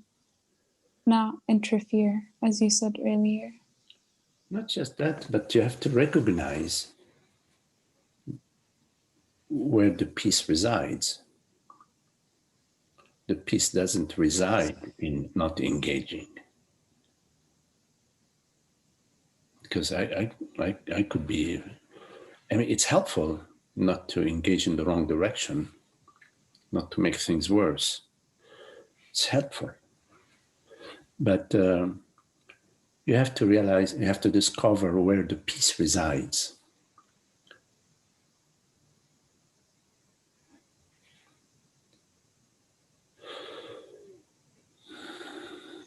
not interfere, as you said earlier. Not just that, but you have to recognize where the peace resides. The peace doesn't reside in not engaging. Because I could be, I mean, it's helpful not to engage in the wrong direction, not to make things worse. It's helpful. But you have to realize, you have to discover where the peace resides.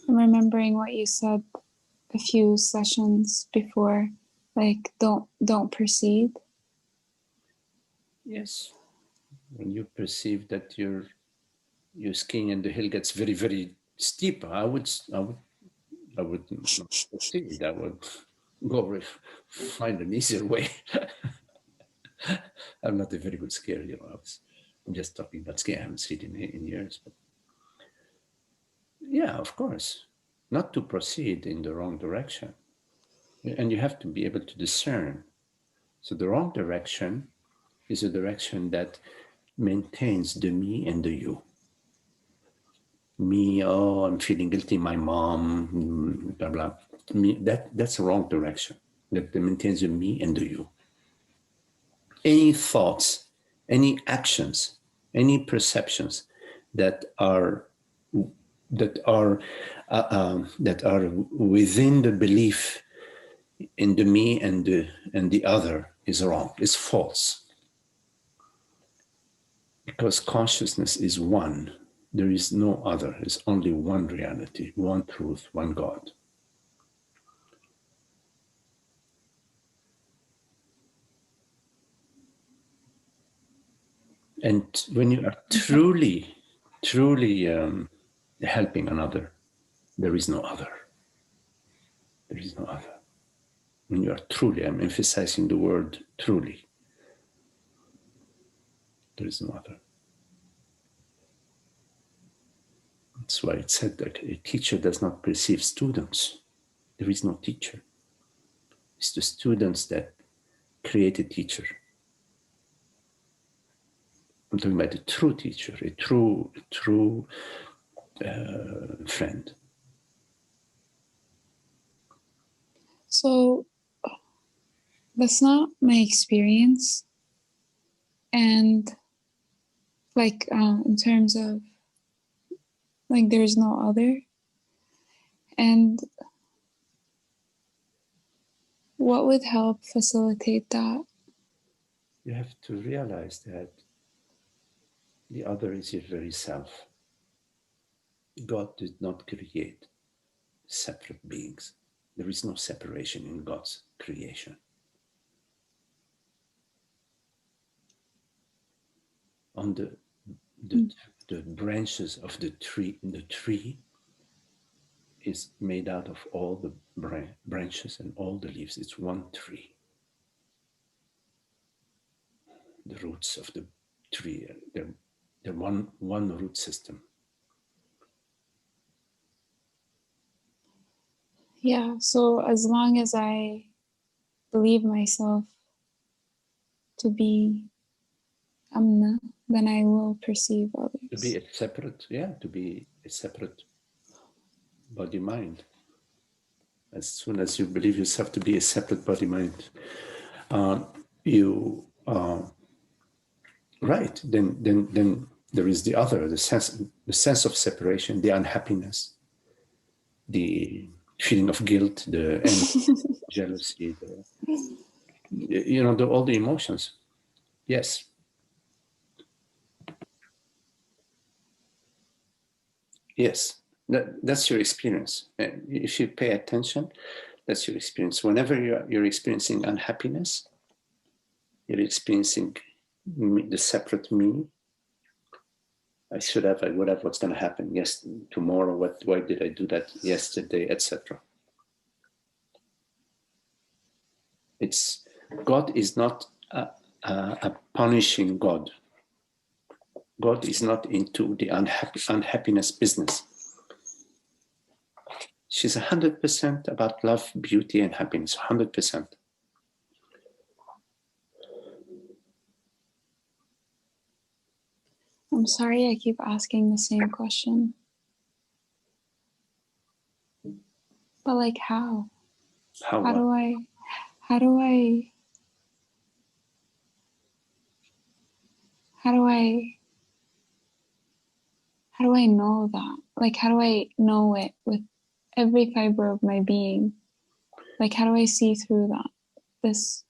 I'm remembering what you said a few sessions before, like don't proceed. Yes. When you perceive that you're skiing and the hill gets very, very steep, I would not proceed. I would go find an easier way. I'm not a very good skier, you know. I'm just talking about skiing. I haven't skied in years, but yeah, of course, not to proceed in the wrong direction, and you have to be able to discern. So the wrong direction is a direction that maintains the me and the you. Me, oh, I'm feeling guilty. My mom, blah blah. Me, that's the wrong direction. That maintains the me and the you. Any thoughts, any actions, any perceptions that are within the belief in the me and the other is wrong. Is false. Because consciousness is one. There is no other. There's only one reality, one truth, one God. And when you are truly helping another, there is no other. There is no other. When you are truly, I'm emphasizing the word truly, there is no other. That's why it said that a teacher does not perceive students. There is no teacher. It's the students that create a teacher. I'm talking about a true teacher, a true friend. So that's not my experience. And like in terms of like there's no other. And what would help facilitate that? You have to realize that the other is your very self. God did not create separate beings. There is no separation in God's creation. On the branches of the tree is made out of all the branches and all the leaves. It's one tree. The roots of the tree, they're one root system. Yeah, so as long as I believe myself to be Amna, then I will perceive others. To be a separate, to be a separate body-mind. As soon as you believe yourself to be a separate body-mind, right, then there is the other, the sense of separation, the unhappiness, the feeling of guilt, the envy, jealousy, all the emotions. Yes. Yes, that's your experience. And if you pay attention, that's your experience. Whenever you're experiencing unhappiness, you're experiencing the separate me. I would have, what's going to happen? Yes, tomorrow, why did I do that yesterday, etc. God is not a punishing God. God is not into the unhappiness business. She's 100% about love, beauty, and happiness, 100%. I'm sorry I keep asking the same question. But like how? How do I know that? Like, how do I know it with every fiber of my being? Like, how do I see through that? This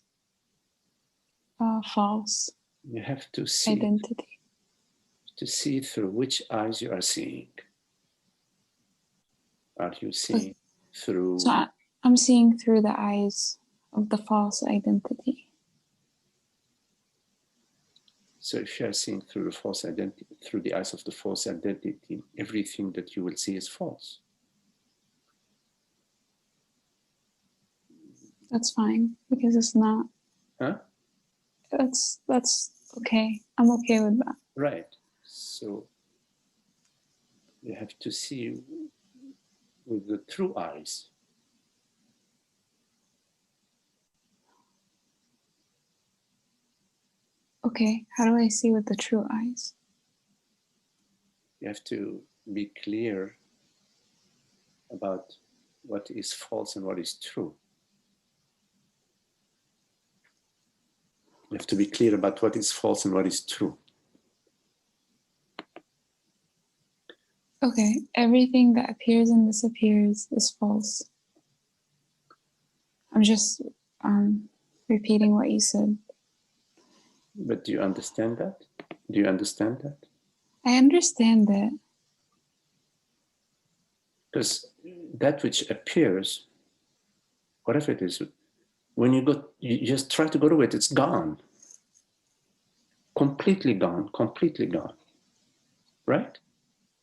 false you have to see identity. To see through which eyes you are seeing. Are you seeing through? So I'm seeing through the eyes of the false identity. So if you are seeing through the false identity, through the eyes of the false identity, everything that you will see is false. That's fine, because it's not. Huh? That's okay. I'm okay with that. Right. So you have to see with the true eyes. Okay, how do I see with the true eyes? You have to be clear about what is false and what is true. You have to be clear about what is false and what is true. Okay, everything that appears and disappears is false. I'm just repeating what you said. But do you understand that? Do you understand that? I understand that. Because that which appears, whatever it is, when you just try to go to it, it's gone. Completely gone, completely gone. Right?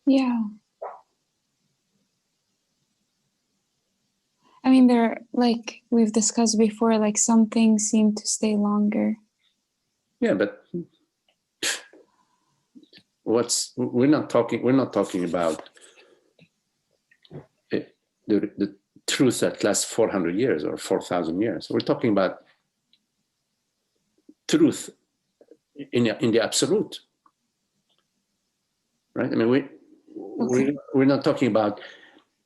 Yeah. I mean, there, like we've discussed before, like some things seem to stay longer. Yeah, but we're not talking about the truth that lasts 400 years or 4,000 years. We're talking about truth in the absolute, right? I mean, we're not talking about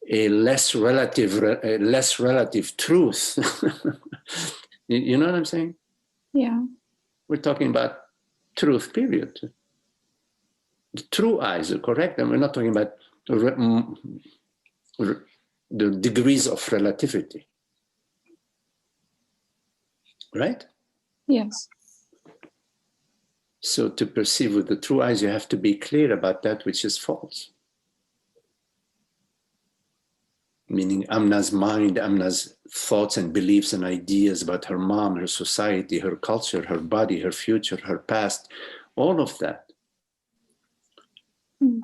a less relative truth. You know what I'm saying? Yeah. We're talking about truth, period. The true eyes are correct, and we're not talking about the degrees of relativity. Right? Yes. So to perceive with the true eyes, you have to be clear about that which is false. Meaning Amna's mind, Amna's thoughts and beliefs and ideas about her mom, her society, her culture, her body, her future, her past, all of that. Mm.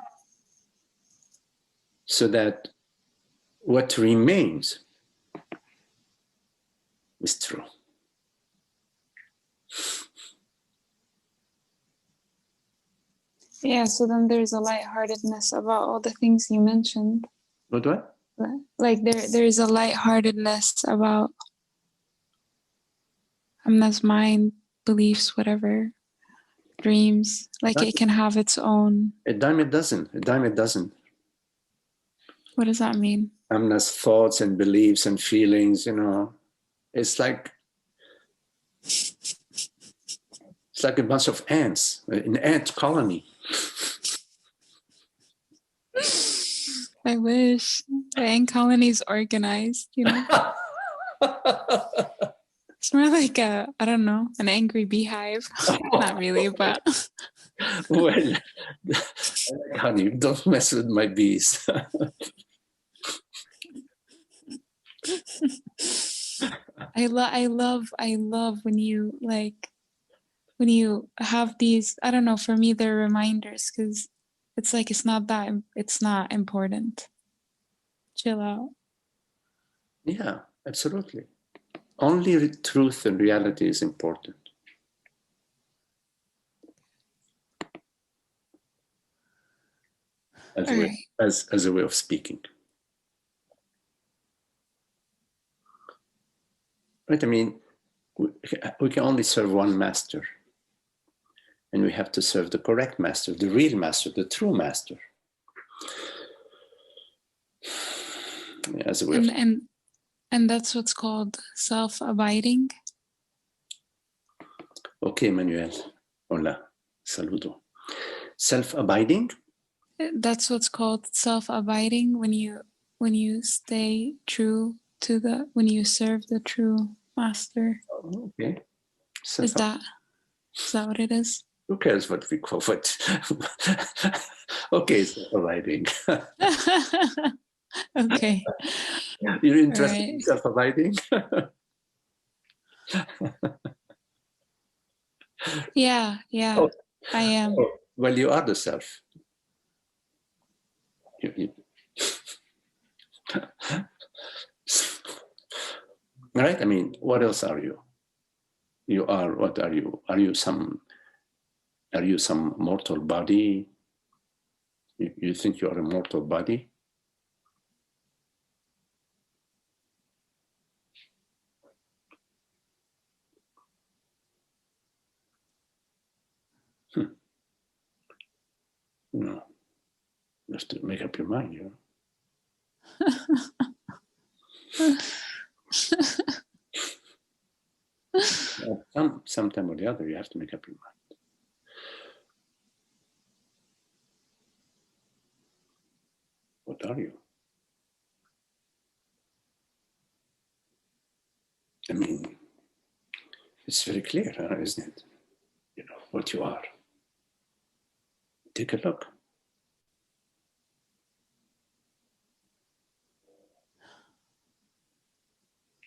So that what remains is true. Yeah, so then there's a lightheartedness about all the things you mentioned. What? Like there's a lightheartedness about Amna's mind, beliefs, whatever. dreams. Like it can have its own. A dime a dozen. A dime a dozen. What does that mean? Amna's thoughts and beliefs and feelings, you know. It's like a bunch of ants, an ant colony. I wish the ant colony is organized, you know. It's more like I don't know, an angry beehive. Not really, but. Well, honey, don't mess with my bees. I love when you have these, I don't know, for me they're reminders, because it's like it's not important. Chill out. Yeah, absolutely. Only truth and reality is important. As a way of speaking. Right? I mean, we can only serve one master. And we have to serve the correct master, the real master, the true master. As a way of... And that's what's called self-abiding. Okay, Manuel. Hola. Saludo. Self-abiding? That's what's called self-abiding, when you stay true to when you serve the true master. Okay. Is that what it is? Who cares what we call it? Okay, self-abiding. Okay. You're interested in self-abiding? Yeah, oh. I am. Oh, well, you are the self. Right? I mean, what else are you? You are, what are you? Are you some mortal body? You think you are a mortal body? No. You have to make up your mind, you know. Sometime or the other, you have to make up your mind. What are you? I mean, it's very clear, isn't it? You know, what you are. Take a look.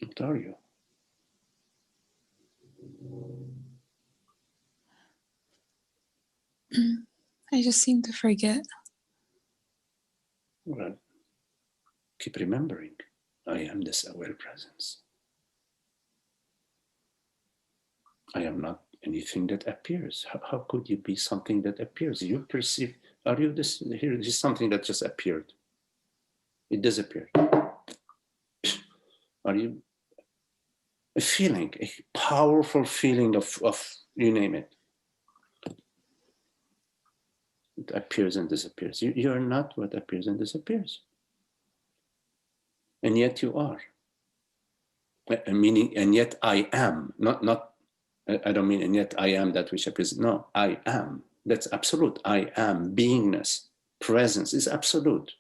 What are you? I just seem to forget. Well, keep remembering. I am this aware presence. I am not anything that appears. How could you be something that appears? You perceive, are you this? Here is something that just appeared. It disappeared. Are you a feeling, a powerful feeling of you name it? It appears and disappears. You are not what appears and disappears. And yet you are. Meaning, and yet I am. Not. I don't mean, and yet I am that which appears. No, I am. That's absolute. I am. Beingness, presence is absolute.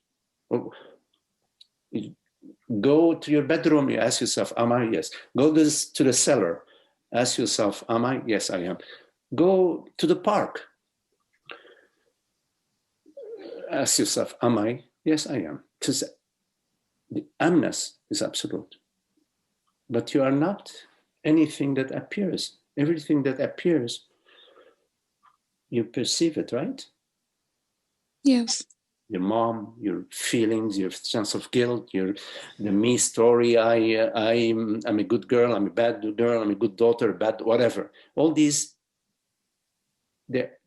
Go to your bedroom, you ask yourself, am I? Yes. Go to the cellar, ask yourself, am I? Yes, I am. Go to the park, ask yourself, am I? Yes, I am. The amness is absolute. But you are not anything that appears. Everything that appears, you perceive it, right? Yes. Your mom, your feelings, your sense of guilt, the me story. I'm a good girl. I'm a bad girl. I'm a good daughter. Bad whatever. All these, they're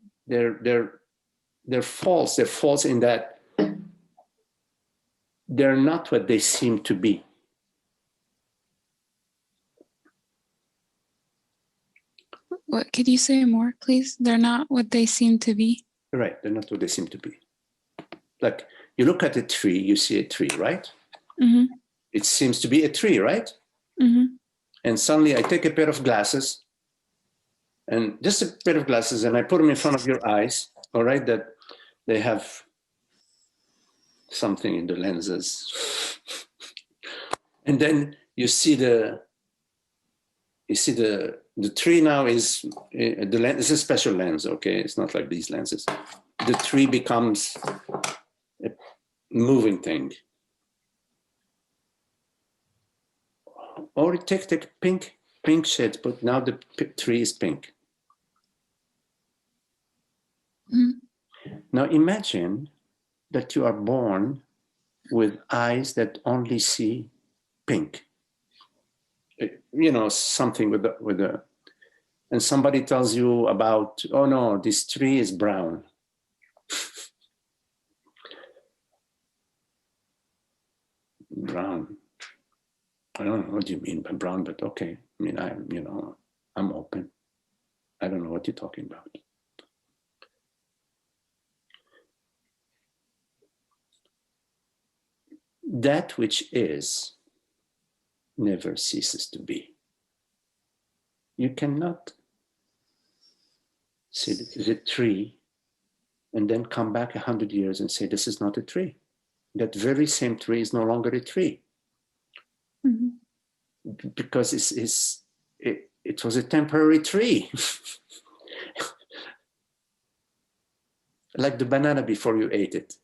false. They're false in that they're not what they seem to be. What could you say more, please? They're not what they seem to be. Right, they're not what they seem to be. Like you look at a tree, you see a tree, right? Mm-hmm. It seems to be a tree, right? Mm-hmm. And suddenly I take a pair of glasses, and just a pair of glasses, and I put them in front of your eyes, all right, that they have something in the lenses. And then you see the tree now is, the lens is a special lens, okay? It's not like these lenses. The tree becomes a moving thing. Or take the pink shade, but now the tree is pink. Mm-hmm. Now imagine that you are born with eyes that only see pink. You know, something with the, and somebody tells you about, oh no, this tree is brown. Brown. I don't know what you mean by brown, but okay. I mean, I'm open. I don't know what you're talking about. That which is never ceases to be. You cannot say this is a tree and then come back 100 years and say this is not a tree. That very same tree is no longer a tree. Mm-hmm. Because it was a temporary tree. Like the banana before you ate it.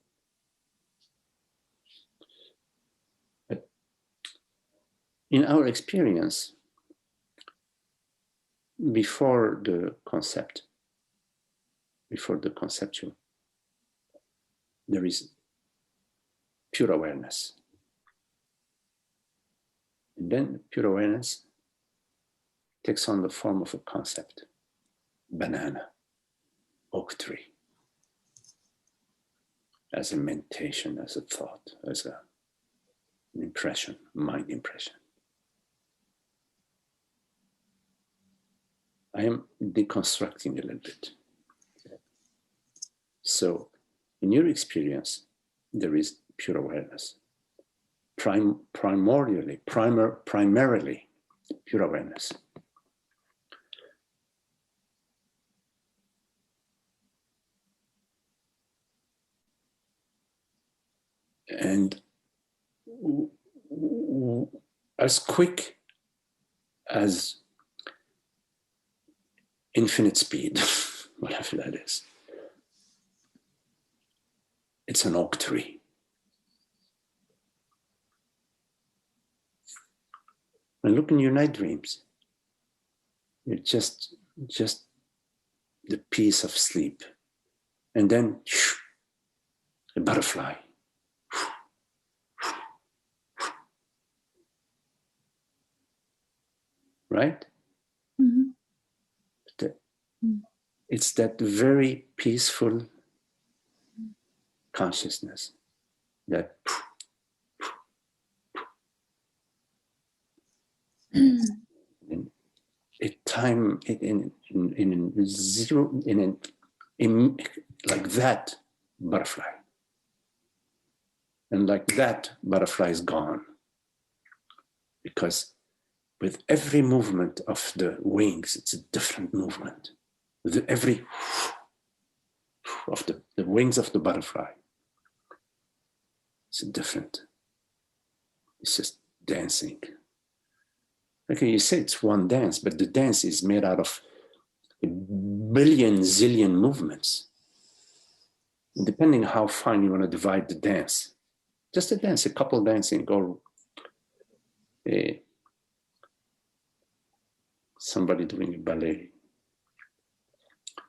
But in our experience, before the conceptual, there is pure awareness. And then pure awareness takes on the form of a concept. Banana, oak tree. As a mentation, as a thought, as an impression, mind impression. I am deconstructing a little bit. So, in your experience, there is pure awareness. Primarily, pure awareness. And as quick as infinite speed, whatever that is, it's an oak tree. And look in your night dreams. You're just the peace of sleep. And then a butterfly. Right? Mm-hmm. It's that very peaceful consciousness that in a time in zero in like that butterfly, and like that butterfly is gone, because with every movement of the wings, it's a different movement. With every of the wings of the butterfly, it's different. It's just dancing. Okay, you say it's one dance, but the dance is made out of a billion zillion movements. Depending how fine you want to divide the dance. Just a dance, a couple dancing, or somebody doing a ballet.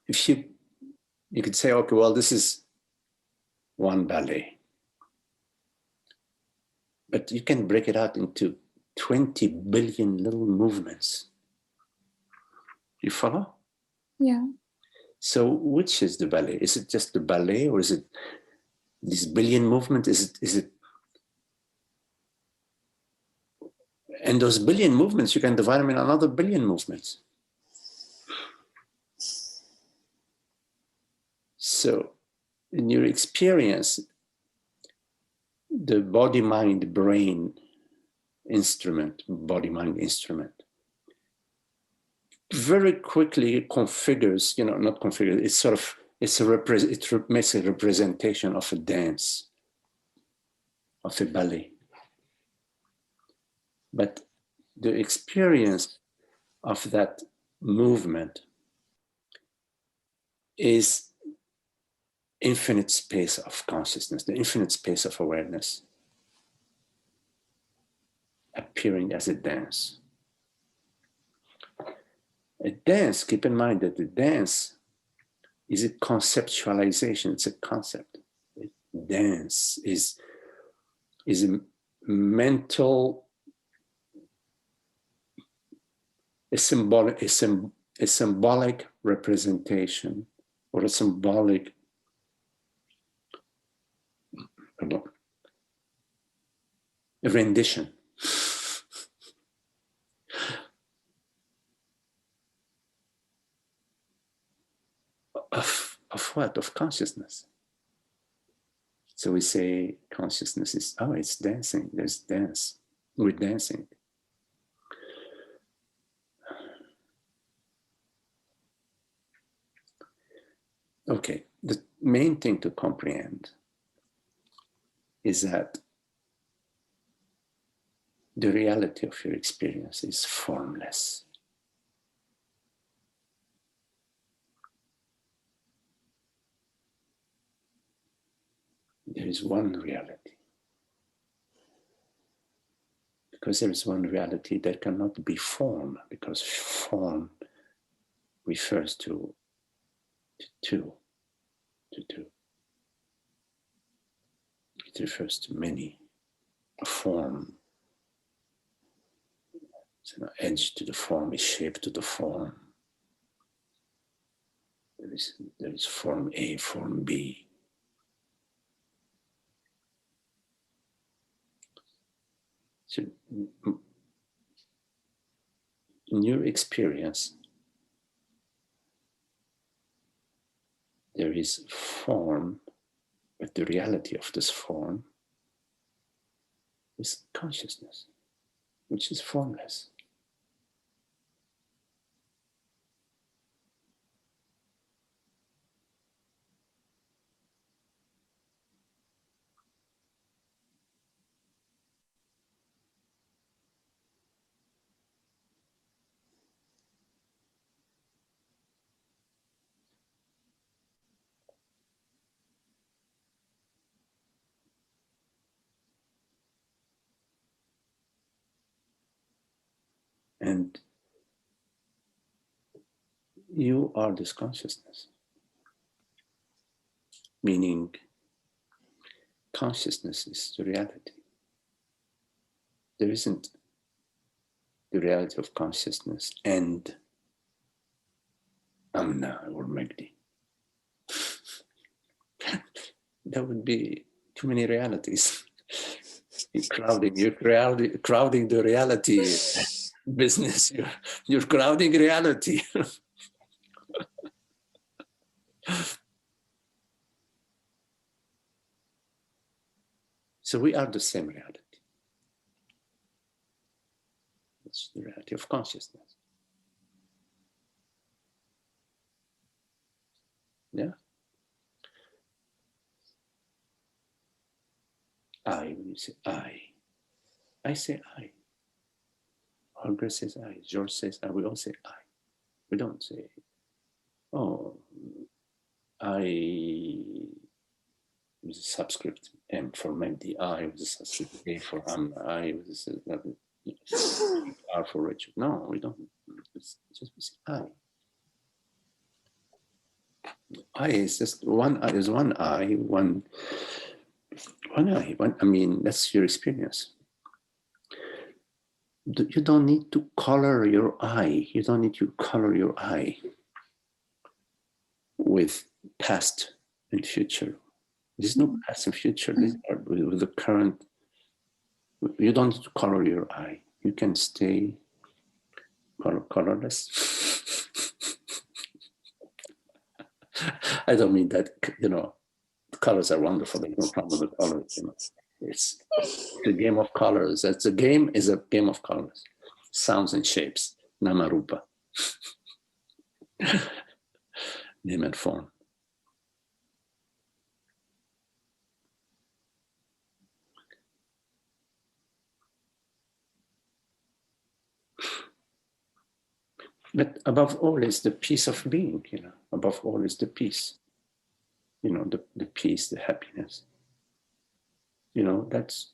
If you could say, okay, well, this is one ballet. But you can break it out into 20 billion little movements. You follow? Yeah. So which is the ballet? Is it just the ballet, or is it this billion movement? Is it? And those billion movements, you can divide them in another billion movements. So in your experience, the body-mind-brain instrument, body-mind instrument, very quickly configures, not configures, it's sort of, it makes a representation of a dance, of a ballet. But the experience of that movement is infinite space of consciousness, the infinite space of awareness appearing as a dance. A dance, keep in mind that the dance is a conceptualization, it's a concept. Dance is a mental, a symbolic representation, or a symbolic a rendition of what? Of consciousness. So we say consciousness is, oh, it's dancing, there's dance, we're dancing. Okay, the main thing to comprehend is that the reality of your experience is formless. There is one reality. Because there is one reality, there cannot be form, because form refers to two. It refers to many. A form, it's an edge to the form, a shape to the form. There is form A, form B. So in your experience, there is form, but the reality of this form is consciousness, which is formless. And you are this consciousness, meaning consciousness is the reality. There isn't the reality of consciousness and Amna or Magdy. That would be too many realities. You're crowding the reality business. You're crowding reality. So we are the same reality. It's the reality of consciousness. Yeah. I, when you say I say I. Holger says I. George says I. We all say I. We don't say, oh, I with a subscript M for Magdy, I with a subscript A for I with a R for Richard. No, we don't. It's just we say I. I is just one I is one I, one I. I mean, that's your experience. You don't need to color your eye. You don't need to color your eye with past and future. There's no past and future. These are with the current. You don't need to color your eye. You can stay colorless. I don't mean that, colors are wonderful. There's no problem with colors. It's a game of colors. It's a game of colors, sounds and shapes, namarupa, name and form. But above all is the peace of being, above all is the peace, the peace, the happiness. That's,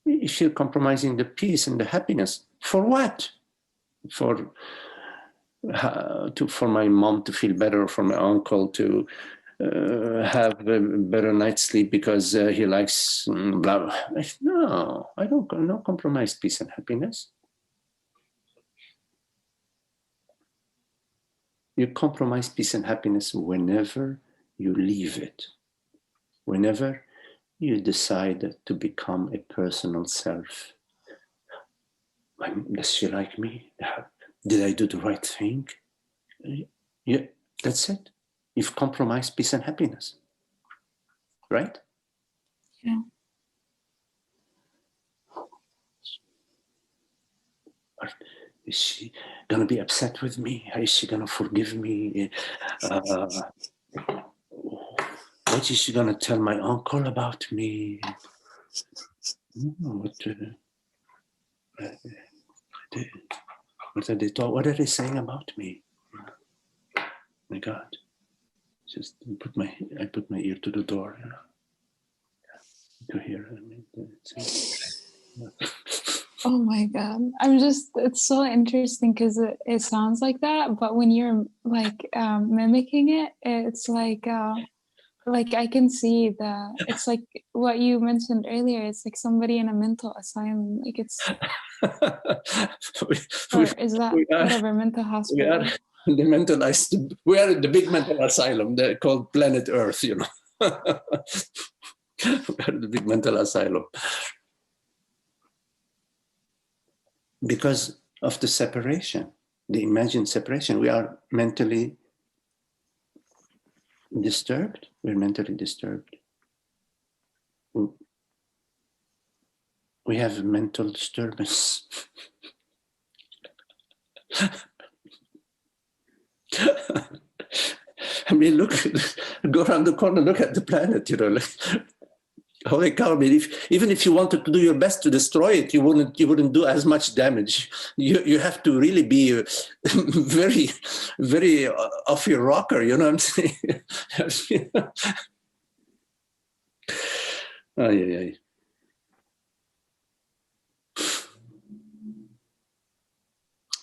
if you're compromising the peace and the happiness, for what? For my mom to feel better, for my uncle to have a better night's sleep because he likes blah, blah. No, I don't compromise peace and happiness. You compromise peace and happiness whenever you leave it, whenever you decide to become a personal self. Does she like me? Did I do the right thing? Yeah, that's it. You've compromised peace and happiness, right? Yeah. Is she going to be upset with me? Is she going to forgive me? What is she going to tell my uncle about me? What are they saying about me? My God. Just I put my ear to the door, to hear. Oh my God. It's so interesting because it sounds like that, but when you're like mimicking it, it's like I can see that it's like what you mentioned earlier. It's like somebody in a mental asylum. Like it's, or is that whatever, mental hospital? We are in the big mental asylum. They're called planet Earth, We are in the big mental asylum. Because of the separation, the imagined separation, we are mentally disturbed. We're mentally disturbed. We have mental disturbance. I mean, go around the corner, look at the planet, holy cow! I mean, even if you wanted to do your best to destroy it, you wouldn't do as much damage. You have to really be very, very off your rocker. You know what I'm saying? Ay.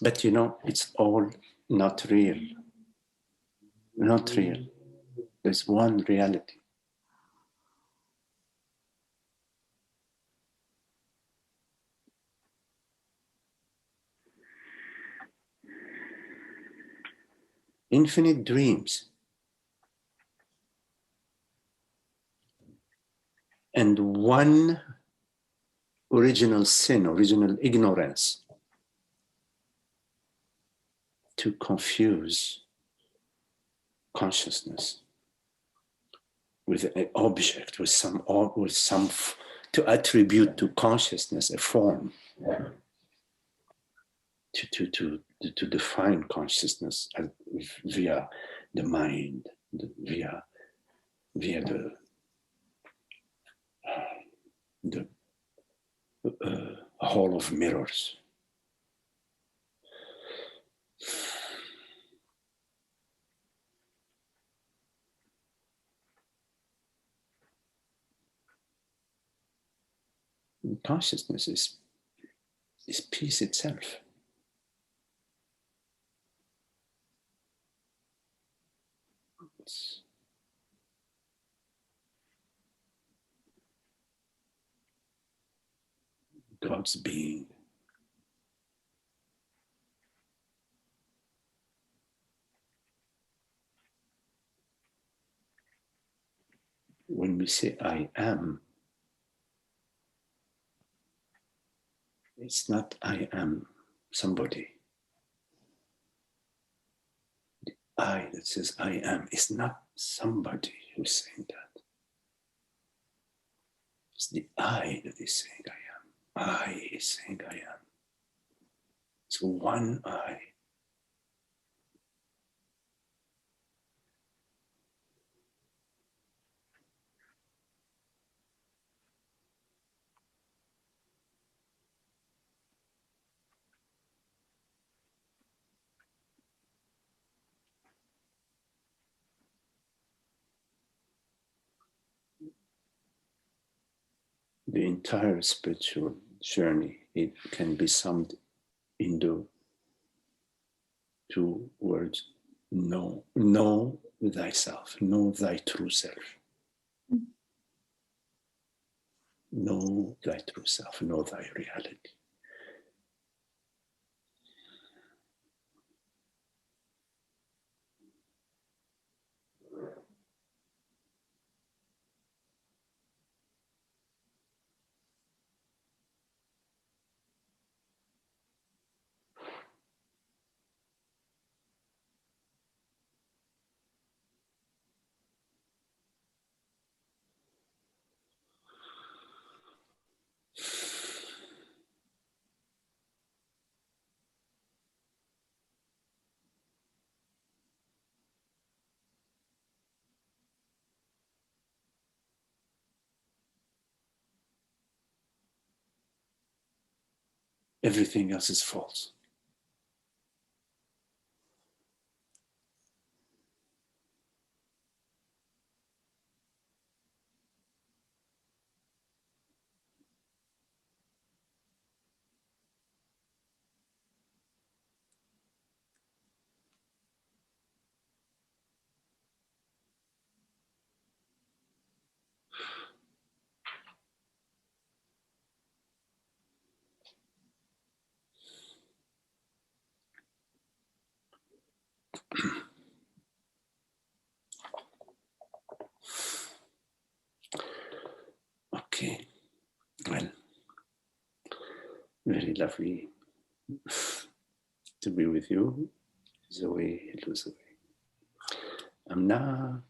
But it's all not real. Not real. There's one reality. Infinite dreams. And one original sin, original ignorance, to confuse consciousness with an object, with some to attribute to consciousness a form, to define consciousness via the mind, via the hall of mirrors. Consciousness is peace itself. It's God's being. When we say I am, it's not I am somebody. The I that says I am is not somebody who's saying that. It's the I that is saying I am. I is saying I am. It's one I. The entire spiritual journey, it can be summed into two words: know thyself, know thy true self. Know thy true self, know thy reality. Everything else is false. Okay, well, very lovely to be with you, Zoe, Elizabeth, Amna,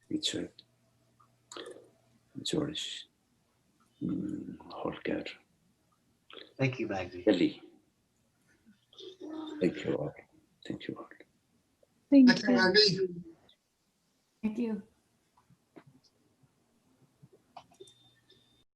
Richard, George, Holger. Thank you, Magdy. Ellie. Thank you all. Thank you all. Thank Thank you, you. Magdy. Thank you.